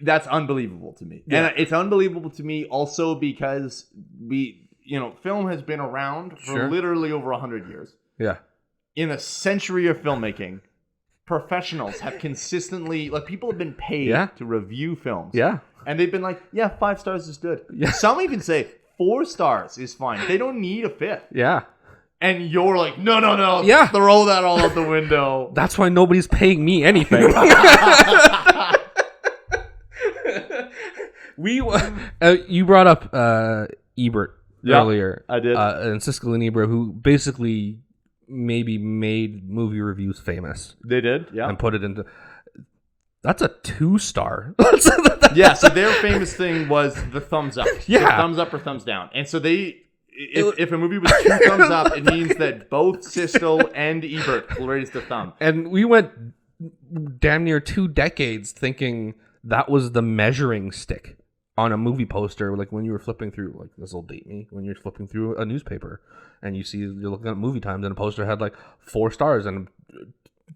That's unbelievable to me. Yeah. And it's unbelievable to me also because film has been around for literally over 100 years. Yeah. In a century of filmmaking, professionals have consistently, like, people have been paid to review films. Yeah. And they've been like, 5 stars is good. Yeah. Some even say 4 stars is fine. They don't need a 5th. Yeah. And you're like, no. Yeah. Throw that all out the window. That's why nobody's paying me anything. You brought up Ebert earlier. I did. And Siskel and Ebert, who basically maybe made movie reviews famous. They did, yeah. And put it into... That's a 2-star. Yeah, so their famous thing was the thumbs up. Yeah. The thumbs up or thumbs down. And so if a movie was 2 thumbs up, it means that both Siskel and Ebert raised a thumb. And we went damn near 2 decades thinking that was the measuring stick on a movie poster, like when you were flipping through, like, this will date me, when you're flipping through a newspaper and you're looking at Movie Times and a poster had like 4 stars and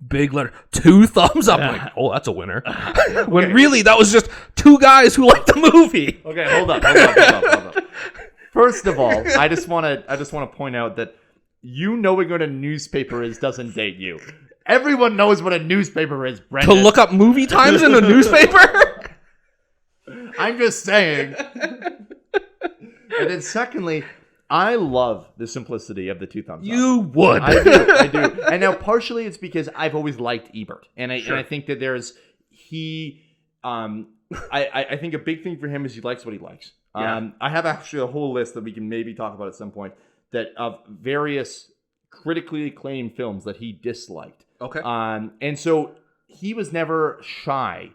big letter, 2 thumbs up. I'm like, oh, that's a winner. When really that was just 2 guys who liked the movie. Okay, hold up. First of all, I just want to point out that knowing what a newspaper is doesn't date you. Everyone knows what a newspaper is, Brendon. To look up movie times in a newspaper? I'm just saying. And then secondly, I love the simplicity of the 2 thumbs up. You would. I do. And now partially it's because I've always liked Ebert. And I think that I think a big thing for him is he likes what he likes. Yeah. I have actually a whole list that we can maybe talk about at some point of various critically acclaimed films that he disliked. Okay. And so he was never shy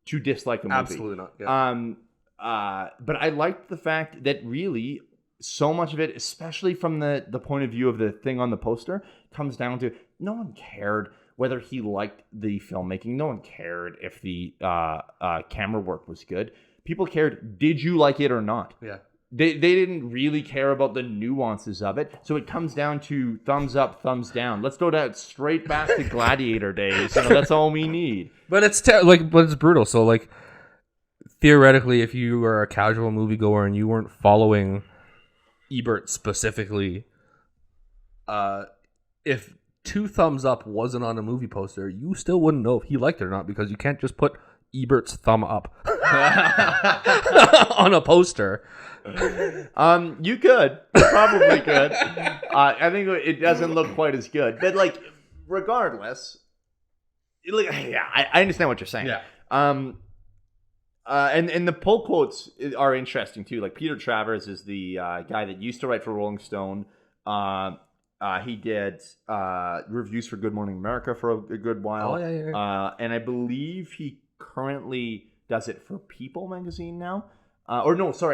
to dislike a movie. Absolutely not. Yeah. But I liked the fact that really so much of it, especially from the point of view of the thing on the poster, comes down to no one cared whether he liked the filmmaking. No one cared if the camera work was good. People cared, did you like it or not? Yeah. They didn't really care about the nuances of it. So it comes down to thumbs up, thumbs down. Let's go down straight back to Gladiator days. That's all we need. But it's but it's brutal. So like theoretically, if you were a casual moviegoer and you weren't following Ebert specifically, if 2 thumbs up wasn't on a movie poster, you still wouldn't know if he liked it or not, because you can't just put Ebert's thumb up on a poster. You could. You probably could. I think it doesn't look quite as good. But like, regardless, I understand what you're saying. Yeah. And the pull quotes are interesting too. Like Peter Travers is the guy that used to write for Rolling Stone. He did reviews for Good Morning America for a good while. Oh, yeah. And I believe he currently does it for People magazine now. I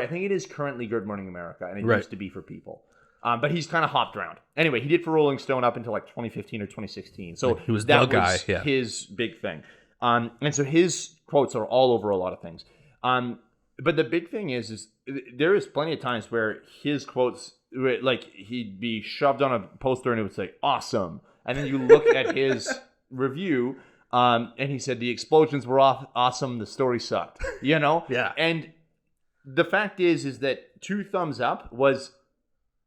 think it is currently Good Morning America, and it used to be for People. But he's kind of hopped around. Anyway, he did for Rolling Stone up until like 2015 or 2016. So he was the guy. Yeah. His big thing. And so his quotes are all over a lot of things. But the big thing is there is plenty of times where his quotes, like he'd be shoved on a poster and it would say awesome, and then you look at his review, and he said the explosions were awesome, the story sucked. Yeah. And the fact is that 2 thumbs up was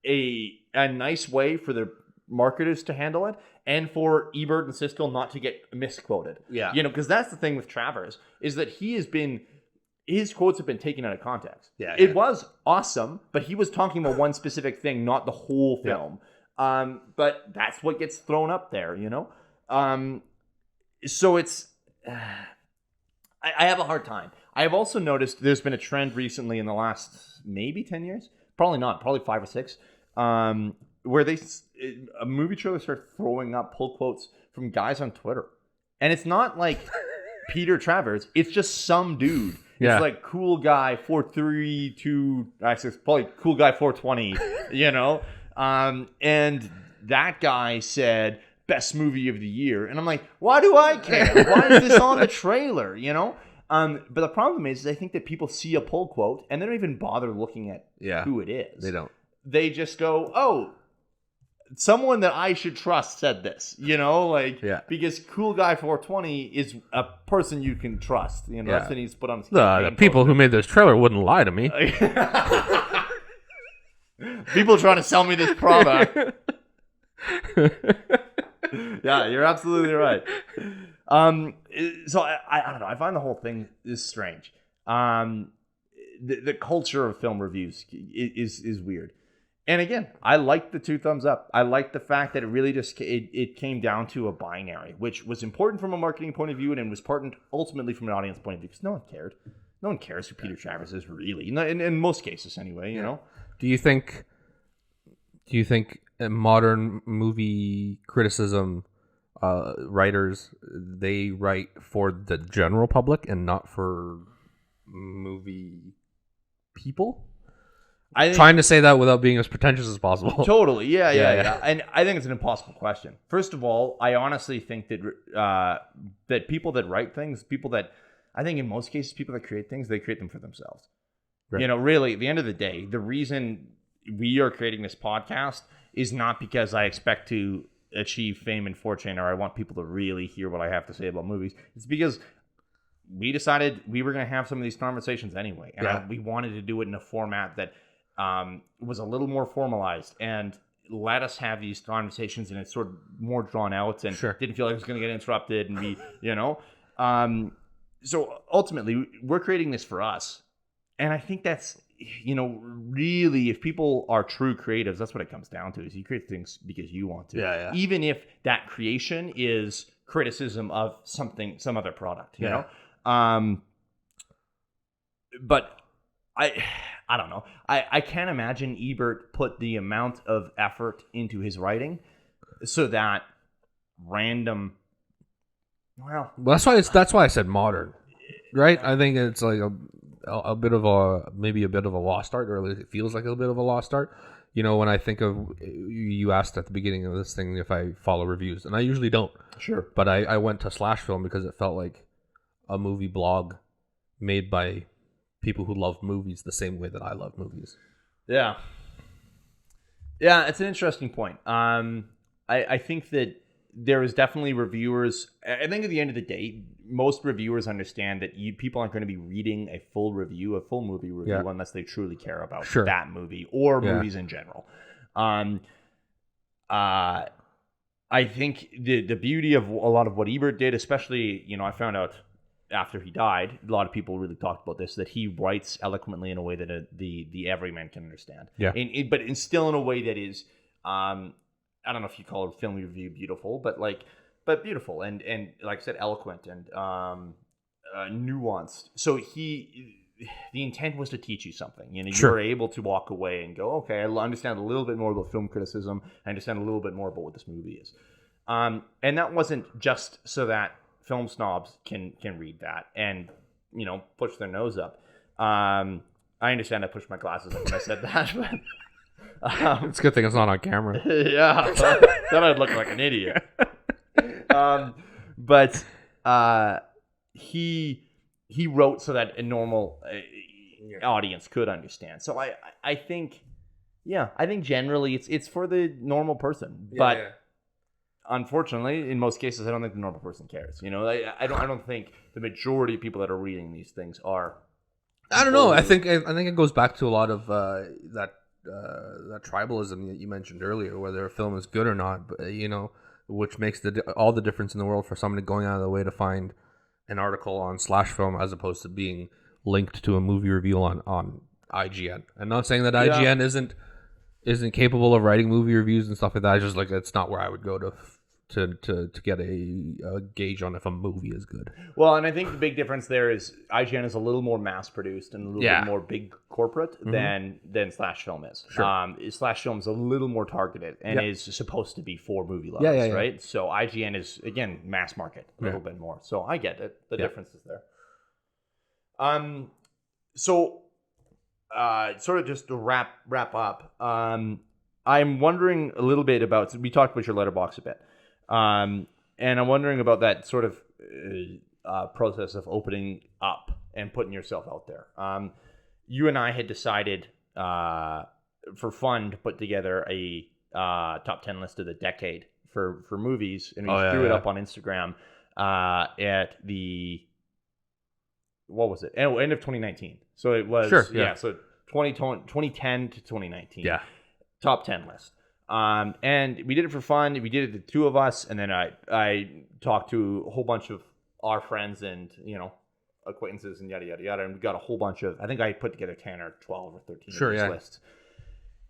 a nice way for the marketers to handle it, and for Ebert and Siskel not to get misquoted. Yeah. Because that's the thing with Travers, is that his quotes have been taken out of context. Yeah. It was awesome, but he was talking about one specific thing, not the whole film. Yeah. But that's what gets thrown up there, So it's... I have a hard time. I have also noticed there's been a trend recently in the last maybe 10 years. Probably not. Probably 5 or 6. Where a movie trailer starts throwing up pull quotes from guys on Twitter. And it's not like Peter Travers. It's just some dude. Yeah. It's like cool guy 432. Actually, it's probably cool guy 420. And that guy said best movie of the year, and I'm like, why do I care? Why is this on the trailer? But the problem is I think that people see a pull quote and they don't even bother looking at who it is. They don't. They just go, oh, someone that I should trust said this, because cool guy 420 is a person you can trust. That's what he's put on his the people who made this trailer wouldn't lie to me. People trying to sell me this product. Yeah, you're absolutely right. So I don't know. I find the whole thing is strange. The culture of film reviews is weird. And again, I like the 2 thumbs up. I like the fact that it really just it came down to a binary, which was important from a marketing point of view, and was important ultimately from an audience point of view, because no one cared. No one cares who Peter Travers is, really. In most cases, anyway. Do you think modern movie criticism writers, they write for the general public and not for movie people? Trying to say that without being as pretentious as possible. Totally, yeah. And I think it's an impossible question. First of all, I honestly think that that people that write things, I think in most cases, people that create things, they create them for themselves. Right. Really, at the end of the day, the reason we are creating this podcast is not because I expect to achieve fame and fortune, or I want people to really hear what I have to say about movies. It's because we decided we were going to have some of these conversations anyway. And we wanted to do it in a format that was a little more formalized and let us have these conversations, and it's sort of more drawn out and didn't feel like it was going to get interrupted and be, so ultimately we're creating this for us. And I think that's, really, if people are true creatives, that's what it comes down to, is you create things because you want to. Yeah. Even if that creation is criticism of some other product, you know? But I don't know. I can't imagine Ebert put the amount of effort into his writing so that random. Well, that's why I said modern, right? I think it's like a bit of a lost art, or at least it feels like a bit of a lost art. When I think of, you asked at the beginning of this thing if I follow reviews, and I usually don't. Sure. But I went to Slash Film because it felt like a movie blog made by people who love movies the same way that I love movies. Yeah, it's an interesting point. I think that there is definitely reviewers. I think at the end of the day, most reviewers understand that people aren't going to be reading a full movie review, unless they truly care about that movie or movies in general. I think the beauty of a lot of what Ebert did, especially, I found out after he died, a lot of people really talked about this, that he writes eloquently in a way that the everyman can understand. Yeah. But still in a way that is, I don't know if you call it film review beautiful, but beautiful and like I said, eloquent and nuanced. So the intent was to teach you something. You were able to walk away and go, okay, I understand a little bit more about film criticism. I understand a little bit more about what this movie is. And that wasn't just so that film snobs can read that and push their nose up. I understand I pushed my glasses up when I said that, but it's a good thing it's not on camera. Yeah, then I'd look like an idiot. But he wrote so that a normal audience could understand. So I think generally it's for the normal person, but. Unfortunately, in most cases, I don't think the normal person cares. I don't think the majority of people that are reading these things are. I don't know. I think it goes back to a lot of that tribalism that you mentioned earlier, whether a film is good or not. But, which makes all the difference in the world for somebody going out of the way to find an article on Slash Film as opposed to being linked to a movie review on IGN. I'm not saying that IGN isn't capable of writing movie reviews and stuff like that. I just it's not where I would go to get a gauge on if a movie is good. Well, and I think the big difference there is IGN is a little more mass produced and a little bit more big corporate than Slash Film is. Sure. Slash Film is a little more targeted and is supposed to be for movie lovers, right? So IGN is, again, mass market a little bit more. So I get it. The difference is there. So sort of just to wrap up, I'm wondering a little bit about, we talked about your Letterboxd a bit, and I'm wondering about that sort of process of opening up and putting yourself out there. You and I had decided for fun to put together a top 10 list of the decade for movies, and we threw it up on Instagram at the, what was it? End of 2019. So it was, so 2010 to 2019. Yeah. Top 10 list. And we did it for fun. We did it, the two of us, and then I talked to a whole bunch of our friends and, acquaintances and yada, yada, yada. And we got a whole bunch of, I think I put together 10 or 12 or 13 of these lists.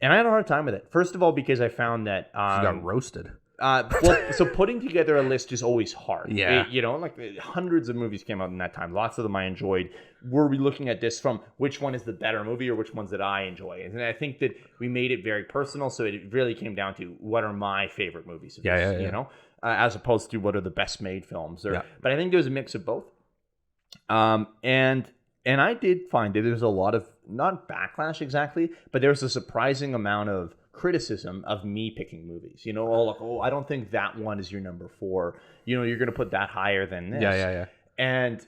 And I had a hard time with it. First of all, because I found that... you got roasted. So putting together a list is always hard. Yeah. Hundreds of movies came out in that time. Lots of them I enjoyed. Were we looking at this from which one is the better movie or which ones that I enjoy? And I think that we made it very personal. So it really came down to what are my favorite movies of this, you know, as opposed to what are the best made films. But I think there was a mix of both. And I did find that there's a lot of, not backlash exactly, but there's a surprising amount of criticism of me picking movies. I don't think that one is your number 4. You're going to put that higher than this. Yeah. And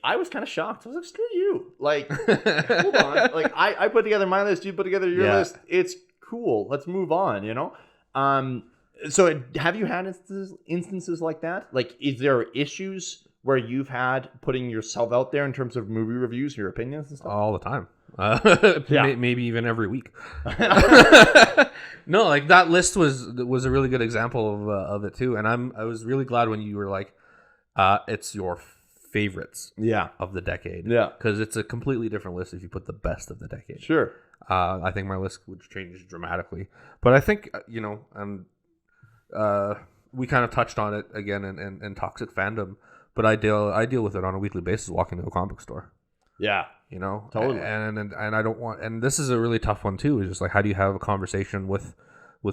I was kind of shocked. I was like, screw you. Hold on. I put together my list. You put together your list. It's cool. Let's move on, So have you had instances like that? Like, is there issues where you've had putting yourself out there in terms of movie reviews, your opinions and stuff? All the time. Yeah. Maybe even every week. No, like that list was a really good example of it too. And I was really glad when you were like, it's your favorites of the decade. Yeah. Because it's a completely different list if you put the best of the decade. Sure. I think my list would change dramatically. But I think, we kind of touched on it again in toxic fandom, but I deal with it on a weekly basis walking to a comic book store. Yeah. Totally. And I don't want, and this is a really tough one too, is just like, how do you have a conversation with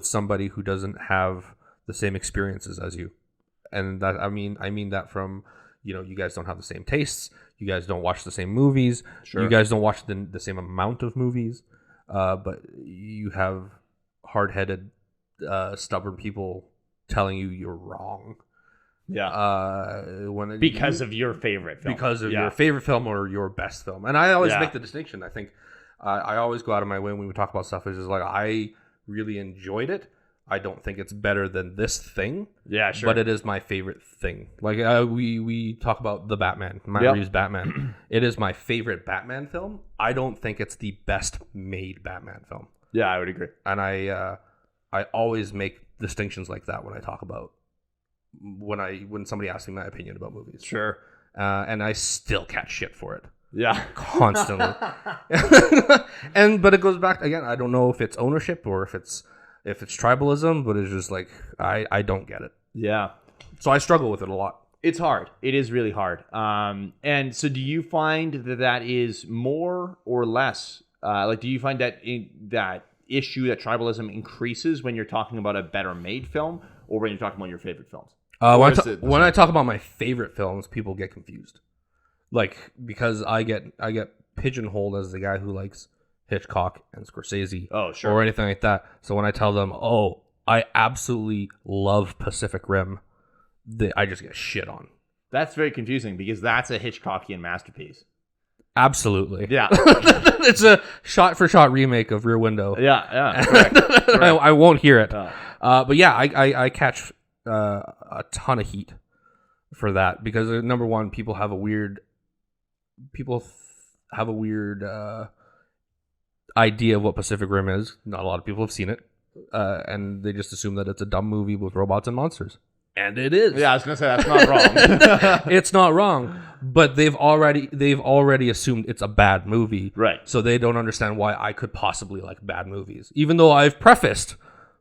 somebody who doesn't have the same experiences as you? And that, I mean that from, you guys don't have the same tastes, you guys don't watch the same movies, Sure. You guys don't watch the same amount of movies, but you have hard-headed, stubborn people telling you you're wrong. Yeah. Because of your favorite film. Because of your favorite film or your best film. And I always make the distinction. I think I always go out of my way when we talk about stuff. It's just like, I really enjoyed it. I don't think it's better than this thing. Yeah, sure. But it is my favorite thing. Like we talk about the Batman, Matt Reeves' Batman. It is my favorite Batman film. I don't think it's the best made Batman film. Yeah, I would agree. And I always make distinctions like that when I talk about when somebody asks me my opinion about movies. Sure. And I still catch shit for it. Yeah. Constantly. But it goes back again. I don't know if it's ownership or if it's tribalism, but it's just like I don't get it. Yeah. So I struggle with it a lot. It's hard. It is really hard. And so do you find that is more or less? Do you find that that issue, that tribalism increases when you're talking about a better made film or when you're talking about your favorite films? When I talk about my favorite films, people get confused. Like, because I get pigeonholed as the guy who likes Hitchcock and Scorsese. Oh, sure. Or anything like that. So when I tell them, oh, I absolutely love Pacific Rim, I just get shit on. That's very confusing because that's a Hitchcockian masterpiece. Absolutely. Yeah. It's a shot-for-shot remake of Rear Window. Yeah. Correct. I won't hear it. But yeah, I catch a ton of heat for that because, number one, people have a weird idea of what Pacific Rim is. Not a lot of people have seen it. And they just assume that it's a dumb movie with robots and monsters. And it is. Yeah, I was gonna say that's not wrong. It's not wrong, but they've already assumed it's a bad movie, right? So they don't understand why I could possibly like bad movies, even though I've prefaced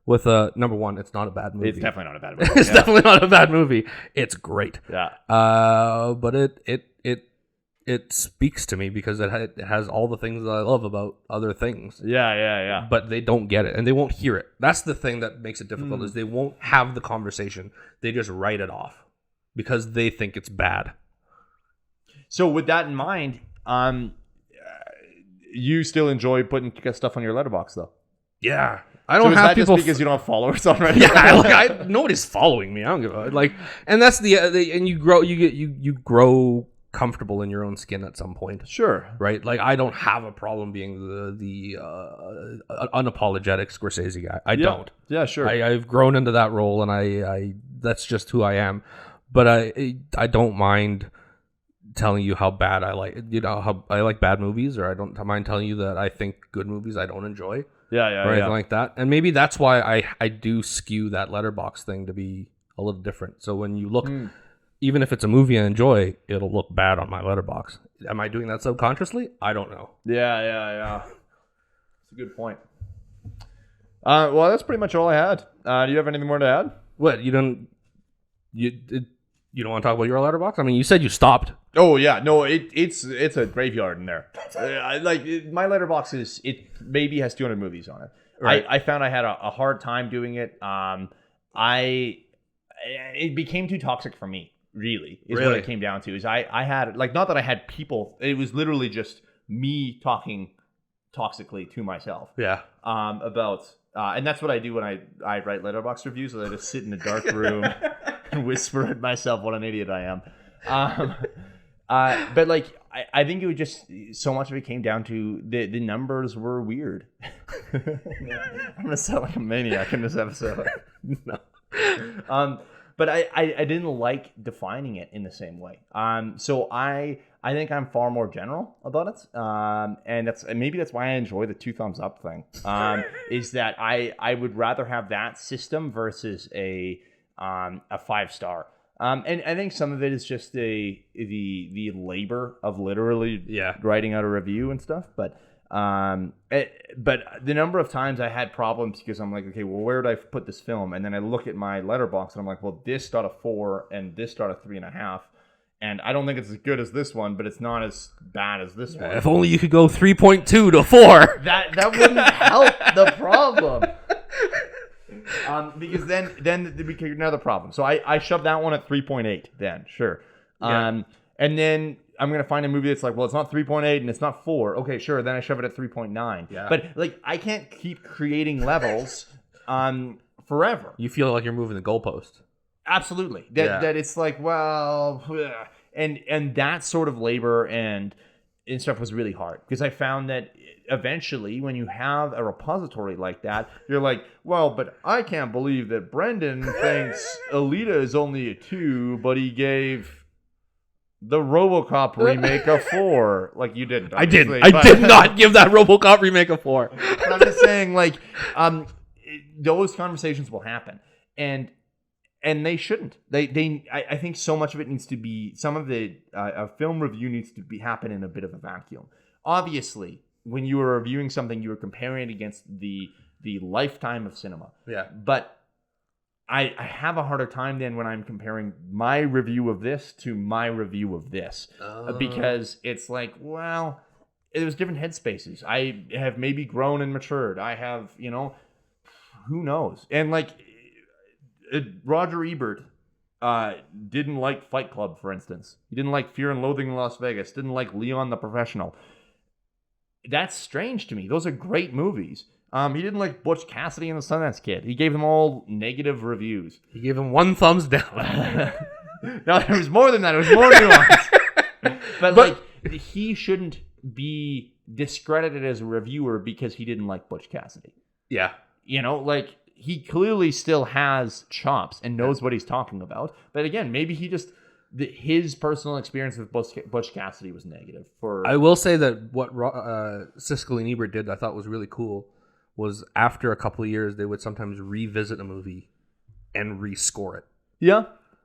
with number one, it's not a bad movie. It's definitely not a bad movie. It's definitely not a bad movie. It's great. Yeah. But it speaks to me because it has all the things that I love about other things. Yeah. But they don't get it, and they won't hear it. That's the thing that makes it difficult, is they won't have the conversation. They just write it off because they think it's bad. So with that in mind, you still enjoy putting stuff on your Letterboxd, though? Yeah. I don't have people just because you don't have followers already. Yeah, nobody's following me. I don't give a and that's and you grow. You grow comfortable in your own skin at some point. Sure. Right? Like, I don't have a problem being the unapologetic Scorsese guy. I don't. Yeah, sure. I've grown into that role, and I that's just who I am. But I don't mind telling you how bad I like, how I like bad movies, or I don't mind telling you that I think good movies I don't enjoy. Yeah. Or anything like that. And maybe that's why I do skew that Letterboxd thing to be a little different. So when you look... Even if it's a movie I enjoy, it'll look bad on my Letterboxd. Am I doing that subconsciously? I don't know. Yeah. It's a good point. Well, that's pretty much all I had. Do you have anything more to add? What, you don't want to talk about your Letterboxd? I mean, you said you stopped. Oh yeah, no, it's a graveyard in there. My Letterboxd it maybe has 200 movies on it. Right. I found I had a hard time doing it. It became too toxic for me. Really, is what it came down to. Is I had, not that I had people. It was literally just me talking toxically to myself. Yeah. About and that's what I do when I write Letterboxd reviews. I just sit in a dark room and whisper at myself what an idiot I am. But I think it would just, so much of it came down to the numbers were weird. I'm gonna sound like a maniac in this episode. No. But I didn't like defining it in the same way. So I think I'm far more general about it. And maybe that's why I enjoy the 2 thumbs up thing. Is that I would rather have that system versus a 5-star. And I think some of it is just the labor of literally writing out a review and stuff. But the number of times I had problems because I'm like, okay, well, where would I put this film? And then I look at my Letterboxd and I'm like, well, this got a 4 and this got a 3.5. And I don't think it's as good as this one, but it's not as bad as this one. If only you could go 3.2 to 4. That wouldn't help the problem. Because then we could another problem. So I shoved that one at 3.8 then, sure. And then I'm going to find a movie that's like, well, it's not 3.8 and it's not 4. Okay, sure. Then I shove it at 3.9. Yeah. But like, I can't keep creating levels forever. You feel like you're moving the goalpost. Absolutely. That it's like, well, and that sort of labor and stuff was really hard because I found that eventually when you have a repository like that, you're like, well, but I can't believe that Brendon thinks Elita is only a 2, but he gave the RoboCop remake a 4. Like you didn't. I did not give that RoboCop remake a 4. But I'm just saying, like, those conversations will happen, and they shouldn't. I think so much of it needs to be, some of the a film review needs to be happen in a bit of a vacuum. Obviously, when you are reviewing something, you are comparing it against the lifetime of cinema. Yeah. But I have a harder time then when I'm comparing my review of this to my review of this. Because it's like, well, it was different headspaces. I have maybe grown and matured. I have, who knows? And like Roger Ebert didn't like Fight Club, for instance. He didn't like Fear and Loathing in Las Vegas. Didn't like Leon the Professional. That's strange to me. Those are great movies. He didn't like Butch Cassidy and the Sundance Kid. He gave them all negative reviews. He gave them 1 thumbs down. No, there was more than that. It was more nuanced. But like, he shouldn't be discredited as a reviewer because he didn't like Butch Cassidy. Yeah. Like, he clearly still has chops and knows what he's talking about. But again, maybe he just... his personal experience with Butch Cassidy was negative. I will say that what Siskel and Ebert did I thought was really cool was after a couple of years, they would sometimes revisit a movie and rescore it. Yeah.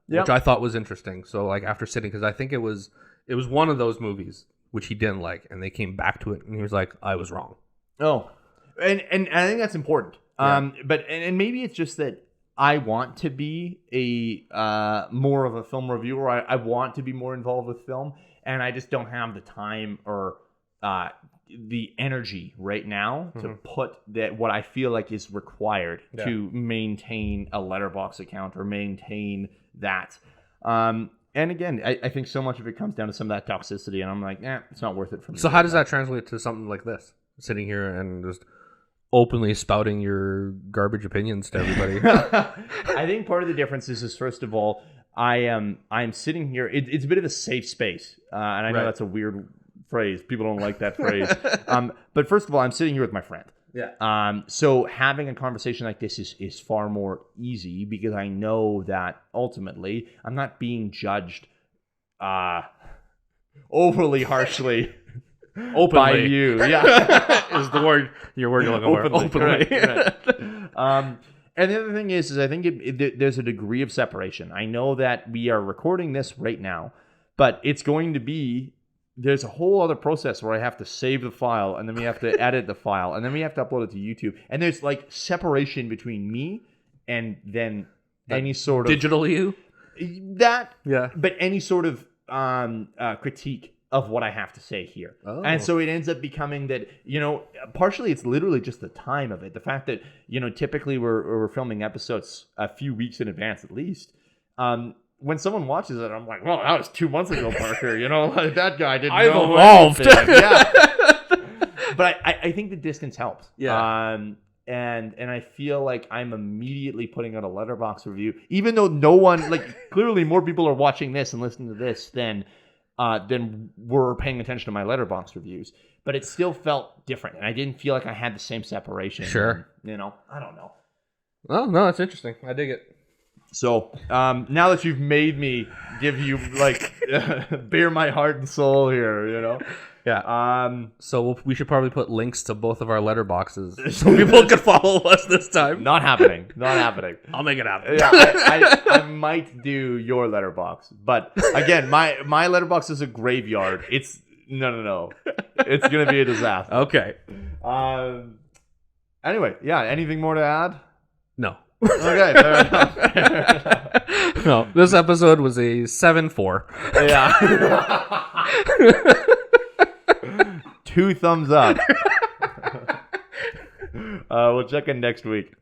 Which I thought was interesting. So like after sitting, because I think it was one of those movies which he didn't like, and they came back to it and he was like, I was wrong. Oh. And I think that's important. Yeah. But maybe it's just that I want to be a more of a film reviewer. I want to be more involved with film, and I just don't have the time or the energy right now to put that what I feel like is required to maintain a Letterboxd account or maintain that. And again, I think so much of it comes down to some of that toxicity, and I'm like, it's not worth it for me. So how does that translate to something like this? Sitting here and just openly spouting your garbage opinions to everybody. I think part of the difference is first of all, I'm sitting here. It's a bit of a safe space, and I know that's a weird phrase. People don't like that phrase. But first of all, I'm sitting here with my friend. Yeah. So having a conversation like this is far more easy because I know that ultimately I'm not being judged overly harshly. Openly. By you, yeah, is the word you're working on. Openly. Correct. And the other thing is I think there's a degree of separation. I know that we are recording this right now, but it's going to be, there's a whole other process where I have to save the file, and then we have to edit the file, and then we have to upload it to YouTube. And there's like separation between me and then any sort of digital you. But any sort of critique of what I have to say here. Oh. And so it ends up becoming that, partially it's literally just the time of it. The fact that, typically we're filming episodes a few weeks in advance at least. When someone watches it, I'm like, well, that was 2 months ago, Parker. Like that guy didn't I've know evolved. Yeah. But I think the distance helps. Yeah. And I feel like I'm immediately putting out a Letterboxd review, even though no one, like, clearly more people are watching this and listening to this than were paying attention to my Letterboxd reviews. But it still felt different, and I didn't feel like I had the same separation. Sure. And, I don't know. Oh, no, that's interesting. I dig it. So now that you've made me give you like bare my heart and soul here, you know. Yeah. So we should probably put links to both of our letterboxes so people can follow us this time. Not happening. Not happening. I'll make it happen. Yeah, I might do your letterbox, but again, my letterbox is a graveyard. It's no. It's gonna be a disaster. Okay. Anyway, yeah. Anything more to add? No. Okay. Fair enough. Fair enough. No. This episode was a 7-4. Yeah. 2 thumbs up. We'll check in next week.